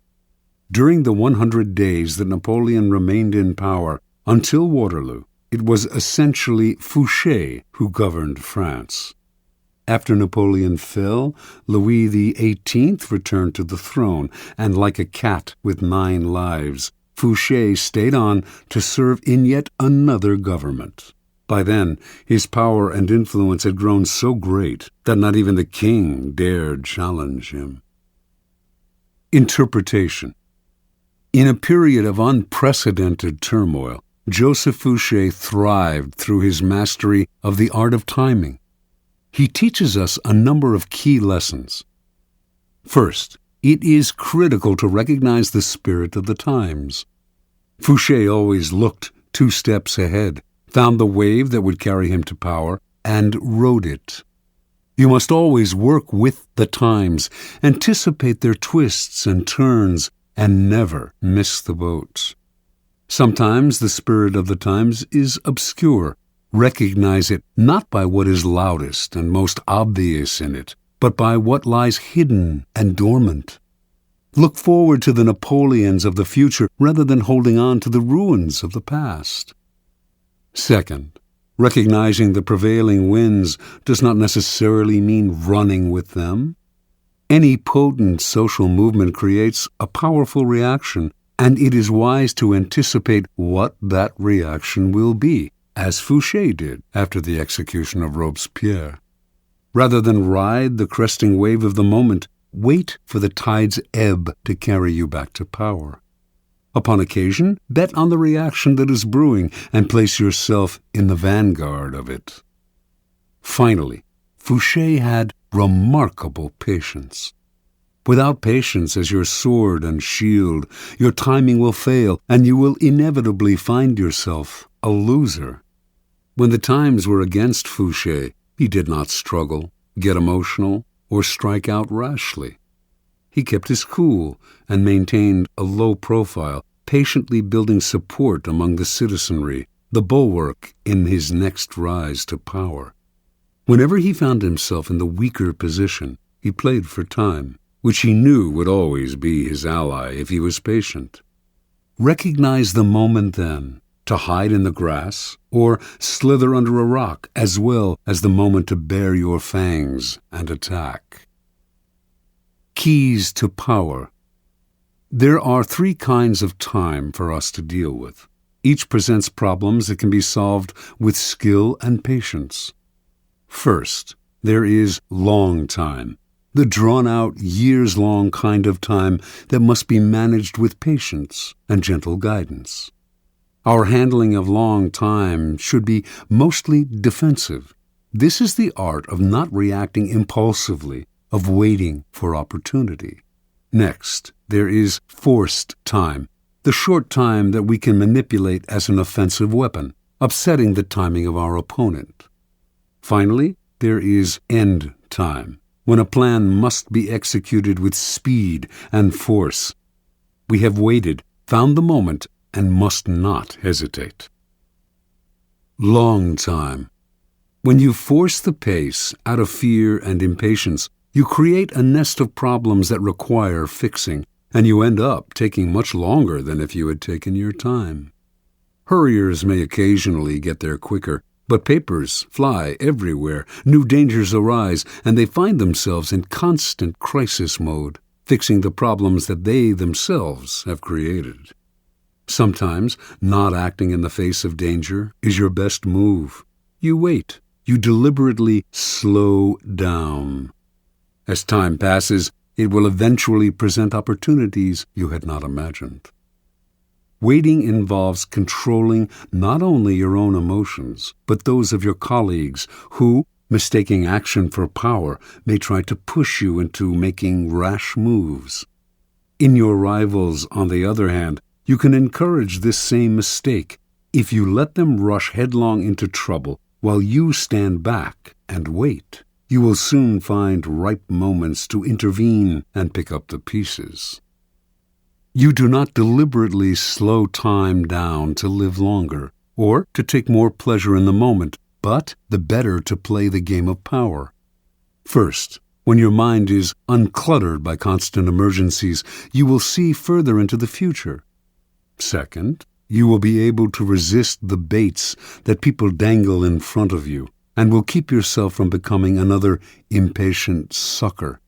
During the 100 days that Napoleon remained in power, until Waterloo, it was essentially Fouché who governed France. After Napoleon fell, Louis XVIII returned to the throne, and like a cat with 9 lives, Fouché stayed on to serve in yet another government. By then, his power and influence had grown so great that not even the king dared challenge him. Interpretation. In a period of unprecedented turmoil, Joseph Fouché thrived through his mastery of the art of timing. He teaches us a number of key lessons. First, it is critical to recognize the spirit of the times. Fouché always looked 2 steps ahead, found the wave that would carry him to power, and rode it. You must always work with the times, anticipate their twists and turns, and never miss the boat. Sometimes the spirit of the times is obscure. Recognize it not by what is loudest and most obvious in it, but by what lies hidden and dormant. Look forward to the Napoleons of the future rather than holding on to the ruins of the past. Second, recognizing the prevailing winds does not necessarily mean running with them. Any potent social movement creates a powerful reaction, and it is wise to anticipate what that reaction will be, as Fouché did after the execution of Robespierre. Rather than ride the cresting wave of the moment, wait for the tide's ebb to carry you back to power. Upon occasion, bet on the reaction that is brewing and place yourself in the vanguard of it. Finally, Fouché had remarkable patience. Without patience as your sword and shield, your timing will fail, and you will inevitably find yourself a loser. When the times were against Fouché, he did not struggle, get emotional, or strike out rashly. He kept his cool and maintained a low profile, patiently building support among the citizenry, the bulwark in his next rise to power. Whenever he found himself in the weaker position, he played for time, which he knew would always be his ally if he was patient. Recognize the moment then, to hide in the grass or slither under a rock, as well as the moment to bare your fangs and attack. Keys to power. There are 3 kinds of time for us to deal with. Each presents problems that can be solved with skill and patience. First, there is long time, the drawn-out, years-long kind of time that must be managed with patience and gentle guidance. Our handling of long time should be mostly defensive. This is the art of not reacting impulsively, of waiting for opportunity. Next, there is forced time, the short time that we can manipulate as an offensive weapon, upsetting the timing of our opponent. Finally, there is end time, when a plan must be executed with speed and force. We have waited, found the moment, and must not hesitate. Long time. When you force the pace out of fear and impatience, you create a nest of problems that require fixing, and you end up taking much longer than if you had taken your time. Hurriers may occasionally get there quicker, but papers fly everywhere, new dangers arise, and they find themselves in constant crisis mode, fixing the problems that they themselves have created. Sometimes, not acting in the face of danger is your best move. You wait. You deliberately slow down. As time passes, it will eventually present opportunities you had not imagined. Waiting involves controlling not only your own emotions, but those of your colleagues who, mistaking action for power, may try to push you into making rash moves. In your rivals, on the other hand, you can encourage this same mistake if you let them rush headlong into trouble while you stand back and wait. You will soon find ripe moments to intervene and pick up the pieces. You do not deliberately slow time down to live longer or to take more pleasure in the moment, but the better to play the game of power. First, when your mind is uncluttered by constant emergencies, you will see further into the future. Second, you will be able to resist the baits that people dangle in front of you and will keep yourself from becoming another impatient sucker.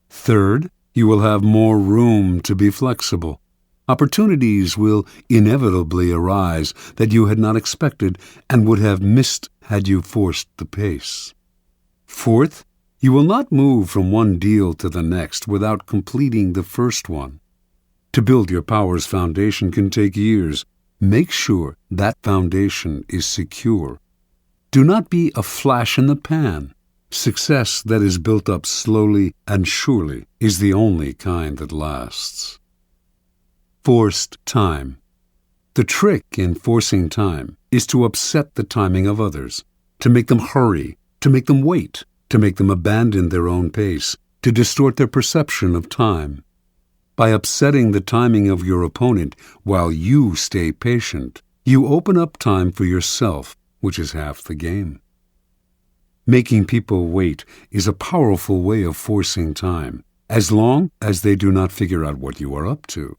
Third, you will have more room to be flexible. Opportunities will inevitably arise that you had not expected and would have missed had you forced the pace. Fourth, you will not move from one deal to the next without completing the first one. To build your power's foundation can take years. Make sure that foundation is secure. Do not be a flash in the pan. Success that is built up slowly and surely is the only kind that lasts. Forced time. The trick in forcing time is to upset the timing of others, to make them hurry, to make them wait, to make them abandon their own pace, to distort their perception of time. By upsetting the timing of your opponent while you stay patient, you open up time for yourself, which is half the game. Making people wait is a powerful way of forcing time, as long as they do not figure out what you are up to.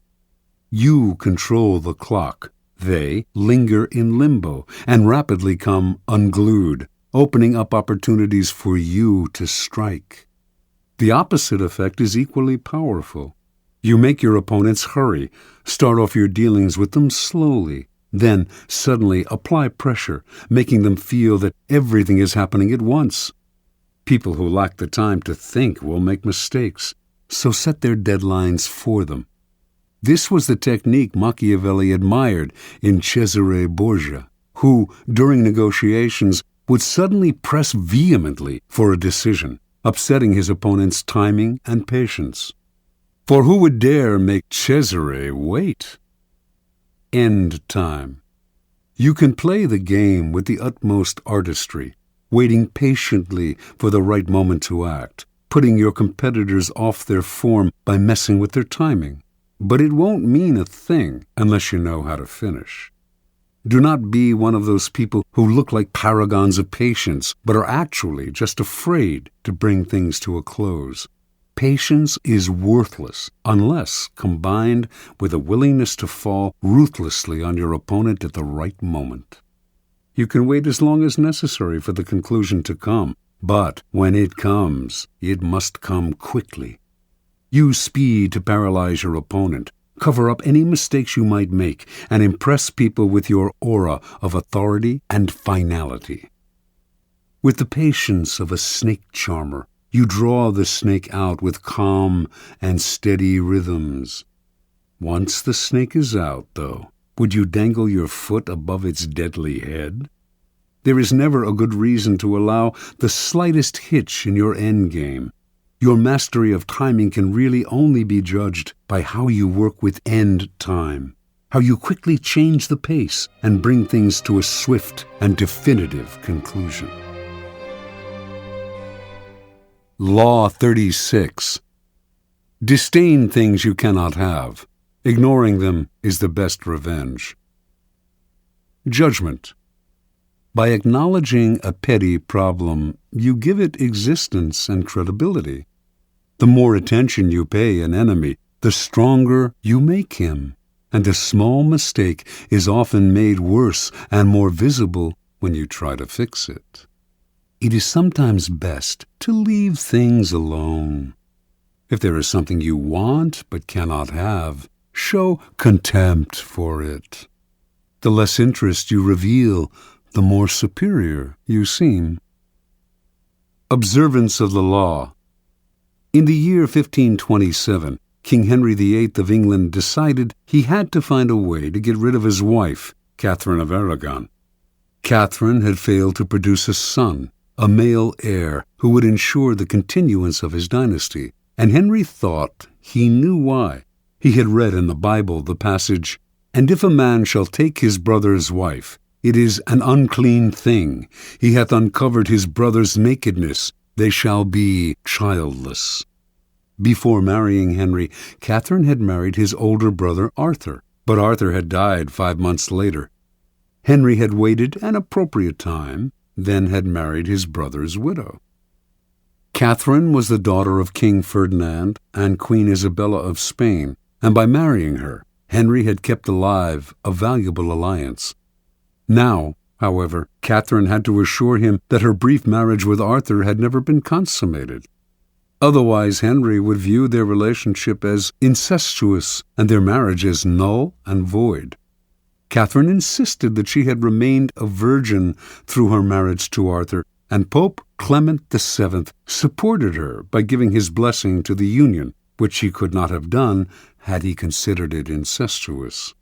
You control the clock. They linger in limbo and rapidly come unglued, opening up opportunities for you to strike. The opposite effect is equally powerful. You make your opponents hurry, start off your dealings with them slowly, then suddenly apply pressure, making them feel that everything is happening at once. People who lack the time to think will make mistakes, so set their deadlines for them. This was the technique Machiavelli admired in Cesare Borgia, who, during negotiations, would suddenly press vehemently for a decision, upsetting his opponent's timing and patience. For who would dare make Cesare wait? End time. You can play the game with the utmost artistry, waiting patiently for the right moment to act, putting your competitors off their form by messing with their timing. But it won't mean a thing unless you know how to finish. Do not be one of those people who look like paragons of patience, but are actually just afraid to bring things to a close. Patience is worthless unless combined with a willingness to fall ruthlessly on your opponent at the right moment. You can wait as long as necessary for the conclusion to come, but when it comes, it must come quickly. Use speed to paralyze your opponent, cover up any mistakes you might make, and impress people with your aura of authority and finality. With the patience of a snake charmer, you draw the snake out with calm and steady rhythms. Once the snake is out, though, would you dangle your foot above its deadly head? There is never a good reason to allow the slightest hitch in your endgame. Your mastery of timing can really only be judged by how you work with end time, how you quickly change the pace and bring things to a swift and definitive conclusion. Law 36. Disdain things you cannot have. Ignoring them is the best revenge. Judgment. By acknowledging a petty problem, you give it existence and credibility. The more attention you pay an enemy, the stronger you make him, and a small mistake is often made worse and more visible when you try to fix it. It is sometimes best to leave things alone. If there is something you want but cannot have, show contempt for it. The less interest you reveal, the more superior you seem. Observance of the law. In the year 1527, King Henry VIII of England decided he had to find a way to get rid of his wife, Catherine of Aragon. Catherine had failed to produce a son, a male heir who would ensure the continuance of his dynasty, and Henry thought he knew why. He had read in the Bible the passage, "And if a man shall take his brother's wife, it is an unclean thing. He hath uncovered his brother's nakedness. They shall be childless." Before marrying Henry, Catherine had married his older brother Arthur, but Arthur had died 5 months later. Henry had waited an appropriate time, then had married his brother's widow. Catherine was the daughter of King Ferdinand and Queen Isabella of Spain, and by marrying her, Henry had kept alive a valuable alliance. Now, however, Catherine had to assure him that her brief marriage with Arthur had never been consummated. Otherwise, Henry would view their relationship as incestuous and their marriage as null and void. Catherine insisted that she had remained a virgin through her marriage to Arthur, and Pope Clement VII supported her by giving his blessing to the union, which he could not have done had he considered it incestuous.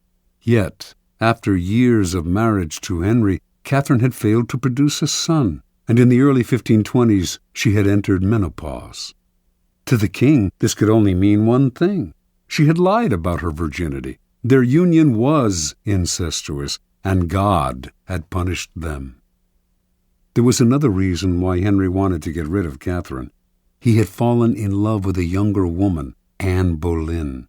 Yet, after years of marriage to Henry, Catherine had failed to produce a son, and in the early 1520s she had entered menopause. To the king, this could only mean one thing. She had lied about her virginity. Their union was incestuous, and God had punished them. There was another reason why Henry wanted to get rid of Catherine. He had fallen in love with a younger woman, Anne Boleyn.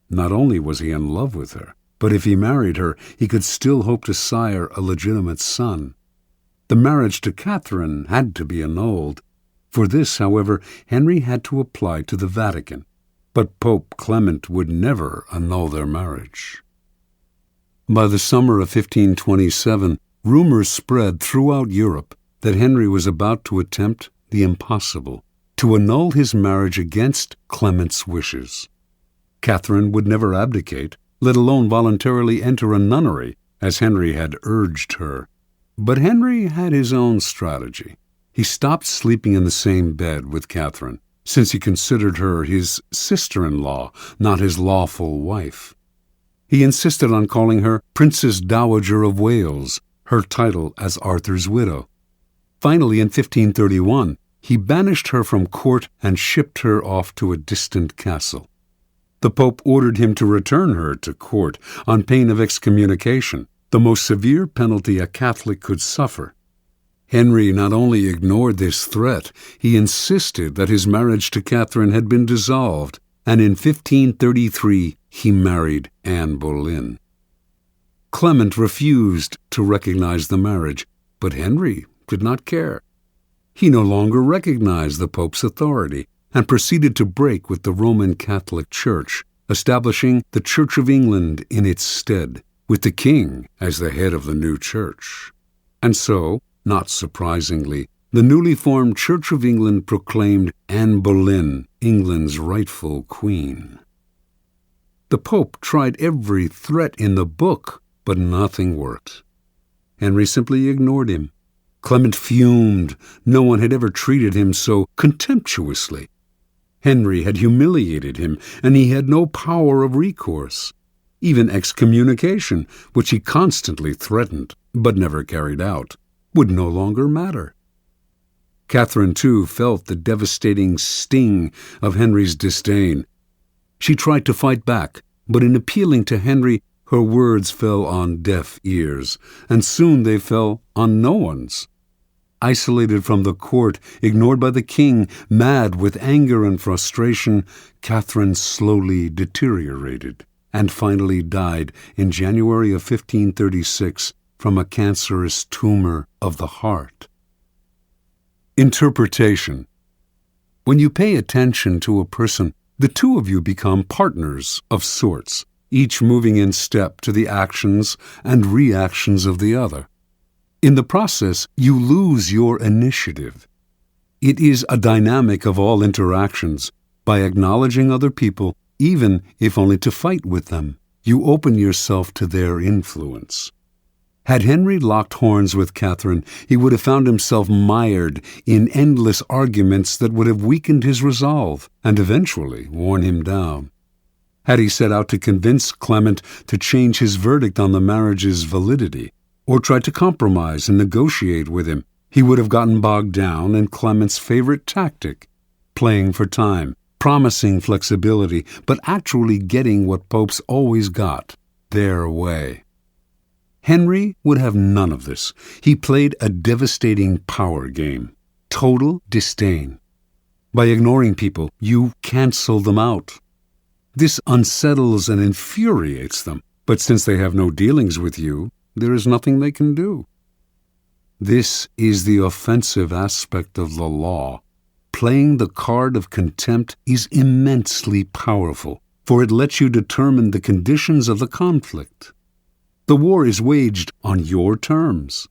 Not only was he in love with her, but if he married her, he could still hope to sire a legitimate son. The marriage to Catherine had to be annulled. For this, however, Henry had to apply to the Vatican, but Pope Clement would never annul their marriage. By the summer of 1527, rumors spread throughout Europe that Henry was about to attempt the impossible, to annul his marriage against Clement's wishes. Catherine would never abdicate, let alone voluntarily enter a nunnery, as Henry had urged her. But Henry had his own strategy. He stopped sleeping in the same bed with Catherine, since he considered her his sister-in-law, not his lawful wife. He insisted on calling her Princess Dowager of Wales, her title as Arthur's widow. Finally, in 1531, he banished her from court and shipped her off to a distant castle. The Pope ordered him to return her to court on pain of excommunication, the most severe penalty a Catholic could suffer. Henry not only ignored this threat, he insisted that his marriage to Catherine had been dissolved, and in 1533 he married Anne Boleyn. Clement refused to recognize the marriage, but Henry did not care. He no longer recognized the Pope's authority and proceeded to break with the Roman Catholic Church, establishing the Church of England in its stead, with the king as the head of the new church. And so, not surprisingly, the newly formed Church of England proclaimed Anne Boleyn England's rightful queen. The Pope tried every threat in the book, but nothing worked. Henry simply ignored him. Clement fumed. No one had ever treated him so contemptuously. Henry had humiliated him, and he had no power of recourse. Even excommunication, which he constantly threatened but never carried out, would no longer matter. Catherine, too, felt the devastating sting of Henry's disdain. She tried to fight back, but in appealing to Henry, her words fell on deaf ears, and soon they fell on no one's. Isolated from the court, ignored by the king, mad with anger and frustration, Catherine slowly deteriorated and finally died in January of 1536 from a cancerous tumor of the heart. Interpretation. When you pay attention to a person, the two of you become partners of sorts, each moving in step to the actions and reactions of the other. In the process, you lose your initiative. It is a dynamic of all interactions. By acknowledging other people, even if only to fight with them, you open yourself to their influence. Had Henry locked horns with Catherine, he would have found himself mired in endless arguments that would have weakened his resolve and eventually worn him down. Had he set out to convince Clement to change his verdict on the marriage's validity, or tried to compromise and negotiate with him, he would have gotten bogged down in Clement's favorite tactic, playing for time, promising flexibility, but actually getting what popes always got, their way. Henry would have none of this. He played a devastating power game, total disdain. By ignoring people, you cancel them out. This unsettles and infuriates them, but since they have no dealings with you, there is nothing they can do. This is the offensive aspect of the law. Playing the card of contempt is immensely powerful, for it lets you determine the conditions of the conflict. The war is waged on your terms.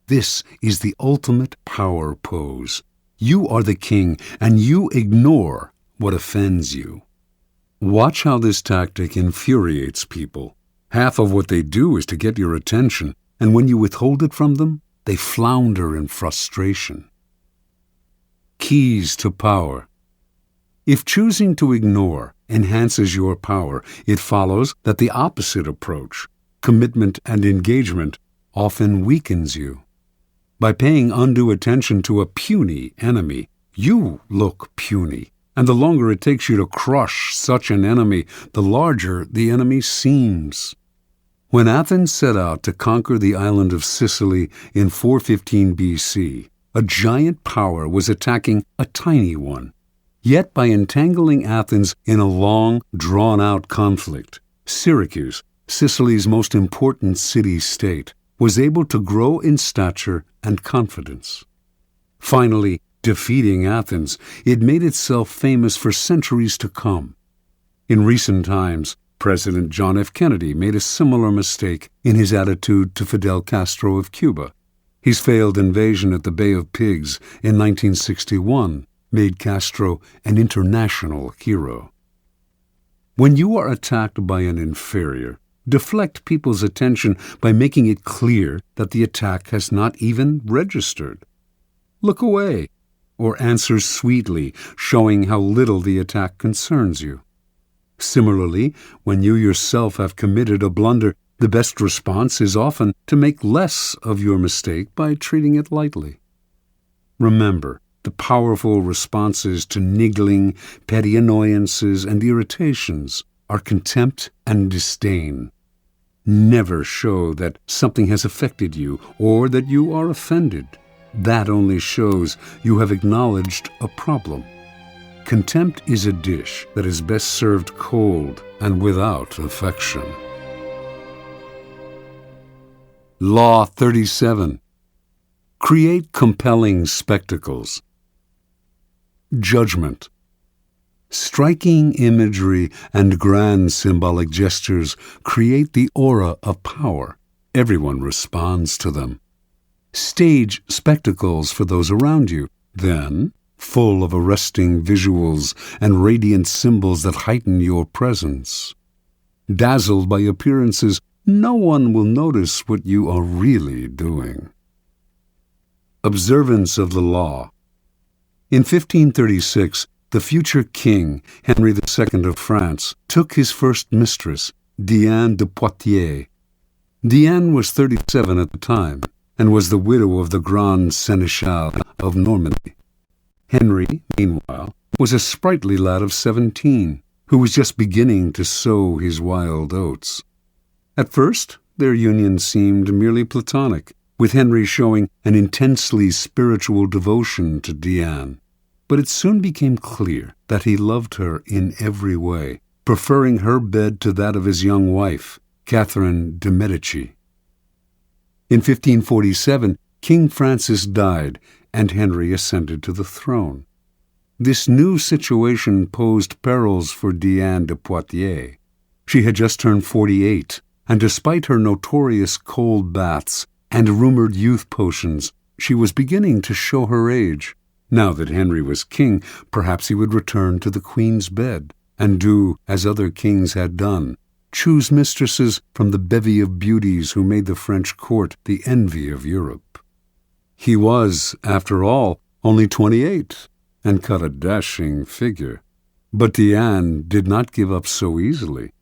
This is the ultimate power pose. You are the king, and you ignore what offends you. Watch how this tactic infuriates people. Half of what they do is to get your attention, and when you withhold it from them, they flounder in frustration. Keys to power. If choosing to ignore enhances your power, it follows that the opposite approach, commitment and engagement, often weakens you. By paying undue attention to a puny enemy, you look puny, and the longer it takes you to crush such an enemy, the larger the enemy seems. When Athens set out to conquer the island of Sicily in 415 BC, a giant power was attacking a tiny one. Yet by entangling Athens in a long, drawn-out conflict, Syracuse, Sicily's most important city-state, was able to grow in stature and confidence. Finally, defeating Athens, it made itself famous for centuries to come. In recent times, President John F. Kennedy made a similar mistake in his attitude to Fidel Castro of Cuba. His failed invasion at the Bay of Pigs in 1961 made Castro an international hero. When you are attacked by an inferior, deflect people's attention by making it clear that the attack has not even registered. Look away, or answer sweetly, showing how little the attack concerns you. Similarly, when you yourself have committed a blunder, the best response is often to make less of your mistake by treating it lightly. Remember, the powerful responses to niggling, petty annoyances, and irritations are contempt and disdain. Never show that something has affected you or that you are offended. That only shows you have acknowledged a problem. Contempt is a dish that is best served cold and without affection. Law 37. Create compelling spectacles. Judgment. Striking imagery and grand symbolic gestures create the aura of power. Everyone responds to them. Stage spectacles for those around you. Then, full of arresting visuals and radiant symbols that heighten your presence. Dazzled by appearances, no one will notice what you are really doing. Observance of the law. In 1536, the future king, Henry II of France, took his first mistress, Diane de Poitiers. Diane was 37 at the time, and was the widow of the Grand Seneschal of Normandy. Henry, meanwhile, was a sprightly lad of 17, who was just beginning to sow his wild oats. At first, their union seemed merely platonic, with Henry showing an intensely spiritual devotion to Diane. But it soon became clear that he loved her in every way, preferring her bed to that of his young wife, Catherine de' Medici. In 1547, King Francis died, and Henry ascended to the throne. This new situation posed perils for Diane de Poitiers. She had just turned 48, and despite her notorious cold baths and rumored youth potions, she was beginning to show her age. Now that Henry was king, perhaps he would return to the queen's bed, and do as other kings had done, choose mistresses from the bevy of beauties who made the French court the envy of Europe. He was, after all, only 28, and cut a dashing figure. But Diane did not give up so easily.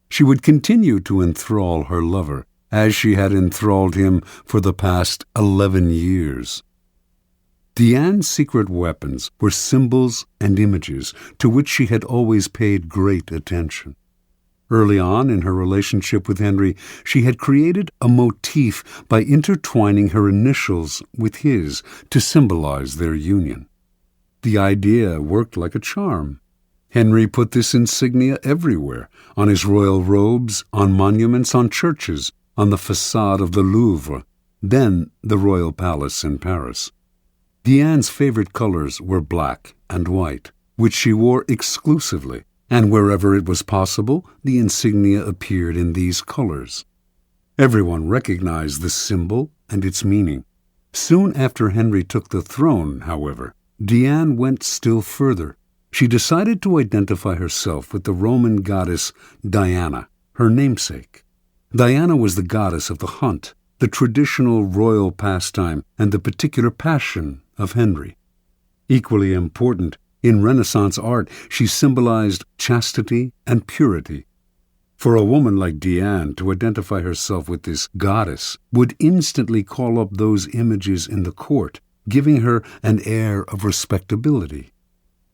She would continue to enthrall her lover, as she had enthralled him for the past 11 years. Diane's secret weapons were symbols and images to which she had always paid great attention. Early on in her relationship with Henry, she had created a motif by intertwining her initials with his to symbolize their union. The idea worked like a charm. Henry put this insignia everywhere, on his royal robes, on monuments, on churches, on the facade of the Louvre. then the royal palace in Paris. Diane's favorite colors were black and white, which she wore exclusively, and wherever it was possible, the insignia appeared in these colors. Everyone recognized the symbol and its meaning. Soon after Henry took the throne, however, Diane went still further. She decided to identify herself with the Roman goddess Diana, her namesake. Diana was the goddess of the hunt, the traditional royal pastime, and the particular passion of Henry. Equally important, in Renaissance art, she symbolized chastity and purity. For a woman like Diane to identify herself with this goddess would instantly call up those images in the court, giving her an air of respectability.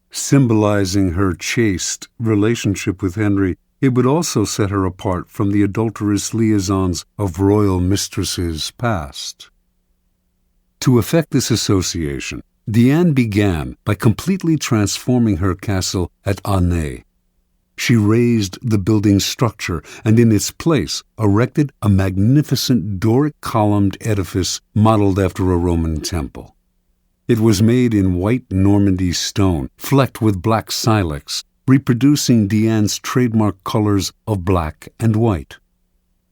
Symbolizing her chaste relationship with Henry, it would also set her apart from the adulterous liaisons of royal mistresses past. To effect this association, Diane began by completely transforming her castle at Aunay. She razed the building's structure and in its place erected a magnificent Doric-columned edifice modeled after a Roman temple. It was made in white Normandy stone, flecked with black silex, reproducing Diane's trademark colors of black and white.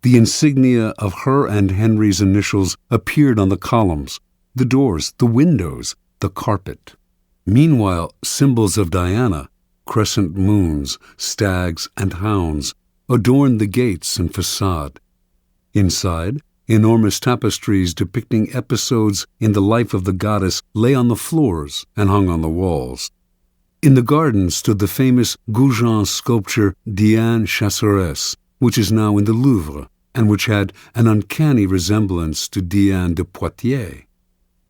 The insignia of her and Henry's initials appeared on the columns, the doors, the windows, the carpet. Meanwhile, symbols of Diana, crescent moons, stags, and hounds, adorned the gates and facade. Inside, enormous tapestries depicting episodes in the life of the goddess lay on the floors and hung on the walls. In the garden stood the famous Goujon sculpture Diane Chasseresse, which is now in the Louvre, and which had an uncanny resemblance to Diane de Poitiers.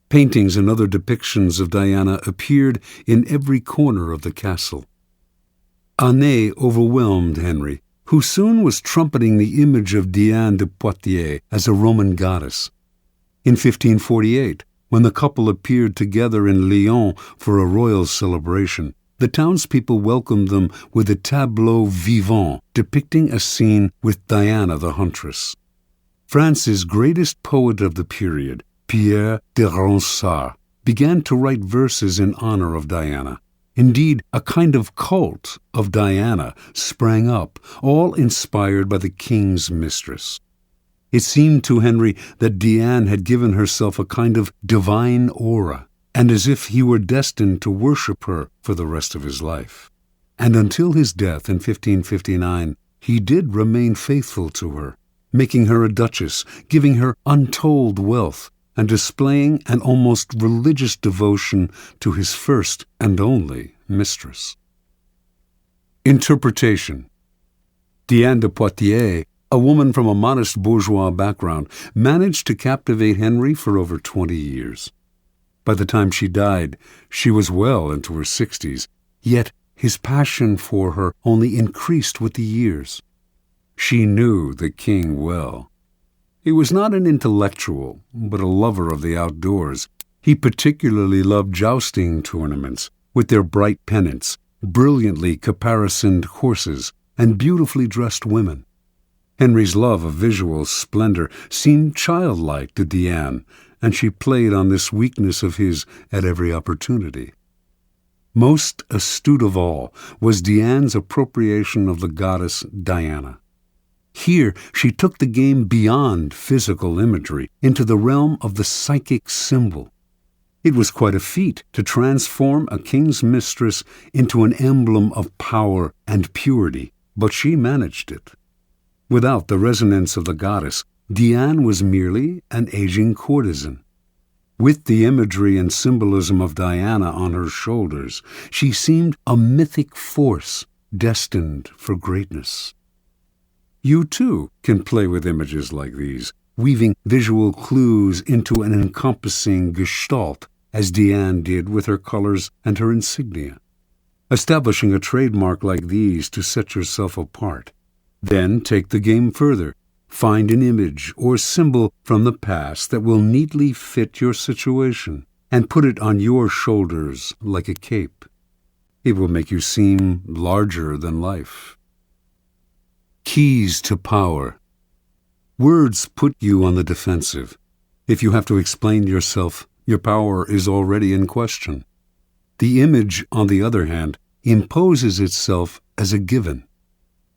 Paintings and other depictions of Diana appeared in every corner of the castle. Aunay overwhelmed Henry, who soon was trumpeting the image of Diane de Poitiers as a Roman goddess. In 1548, when the couple appeared together in Lyon for a royal celebration, the townspeople welcomed them with a tableau vivant depicting a scene with Diana the huntress. France's greatest poet of the period, Pierre de Ronsard, began to write verses in honor of Diana. Indeed, a kind of cult of Diana sprang up, all inspired by the king's mistress. It seemed to Henry that Diane had given herself a kind of divine aura, and as if he were destined to worship her for the rest of his life. And until his death in 1559, he did remain faithful to her, making her a duchess, giving her untold wealth, and displaying an almost religious devotion to his first and only mistress. Interpretation. Diane de Poitiers, a woman from a modest bourgeois background, managed to captivate Henry for over 20 years. By the time she died, she was well into her 60s, yet his passion for her only increased with the years. She knew the king well. He was not an intellectual, but a lover of the outdoors. He particularly loved jousting tournaments, with their bright pennants, brilliantly caparisoned horses, and beautifully dressed women. Henry's love of visual splendor seemed childlike to Diane, and she played on this weakness of his at every opportunity. Most astute of all was Diane's appropriation of the goddess Diana. Here she took the game beyond physical imagery into the realm of the psychic symbol. It was quite a feat to transform a king's mistress into an emblem of power and purity, but she managed it. Without the resonance of the goddess, Diane was merely an aging courtesan. With the imagery and symbolism of Diana on her shoulders, she seemed a mythic force destined for greatness. You, too, can play with images like these, weaving visual clues into an encompassing gestalt, as Diane did with her colors and her insignia. Establishing a trademark like these to set yourself apart. Then take the game further. Find an image or symbol from the past that will neatly fit your situation, and put it on your shoulders like a cape. It will make you seem larger than life. Keys to power. Words put you on the defensive. If you have to explain yourself, your power is already in question. The image, on the other hand, imposes itself as a given.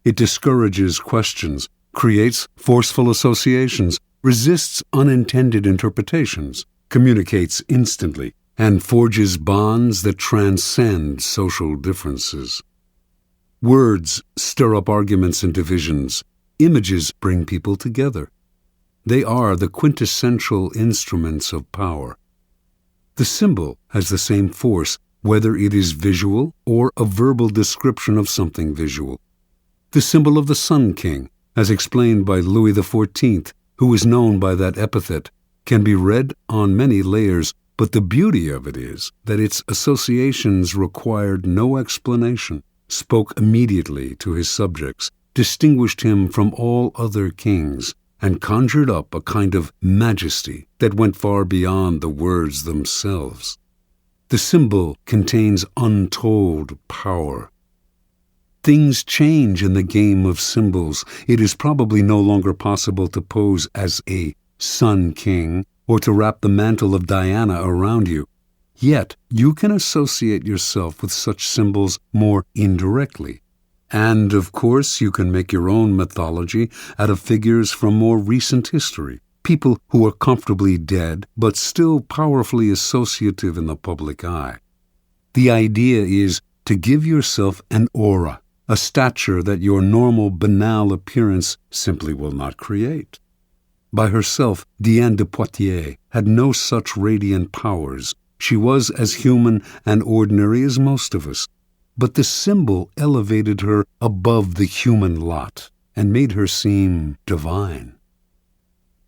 It discourages questions, creates forceful associations, resists unintended interpretations, communicates instantly, and forges bonds that transcend social differences. Words stir up arguments and divisions. Images bring people together. They are the quintessential instruments of power. The symbol has the same force, whether it is visual or a verbal description of something visual. The symbol of the Sun King, as explained by Louis XIV, who is known by that epithet, can be read on many layers, but the beauty of it is that its associations required no explanation, spoke immediately to his subjects, distinguished him from all other kings, and conjured up a kind of majesty that went far beyond the words themselves. The symbol contains untold power. Things change in the game of symbols. It is probably no longer possible to pose as a Sun King or to wrap the mantle of Diana around you. Yet you can associate yourself with such symbols more indirectly. And, of course, you can make your own mythology out of figures from more recent history, people who are comfortably dead but still powerfully associative in the public eye. The idea is to give yourself an aura, a stature that your normal banal appearance simply will not create. By herself, Diane de Poitiers had no such radiant powers. She was as human and ordinary as most of us. But the symbol elevated her above the human lot and made her seem divine.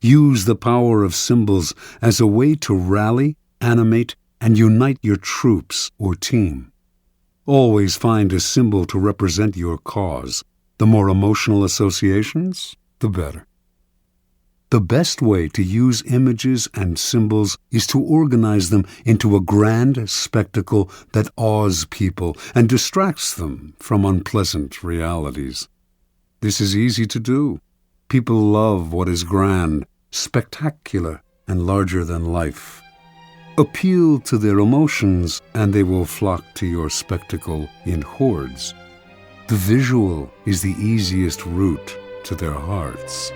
Use the power of symbols as a way to rally, animate, and unite your troops or team. Always find a symbol to represent your cause. The more emotional associations, the better. The best way to use images and symbols is to organize them into a grand spectacle that awes people and distracts them from unpleasant realities. This is easy to do. People love what is grand, spectacular, and larger than life. Appeal to their emotions, and they will flock to your spectacle in hordes. The visual is the easiest route to their hearts.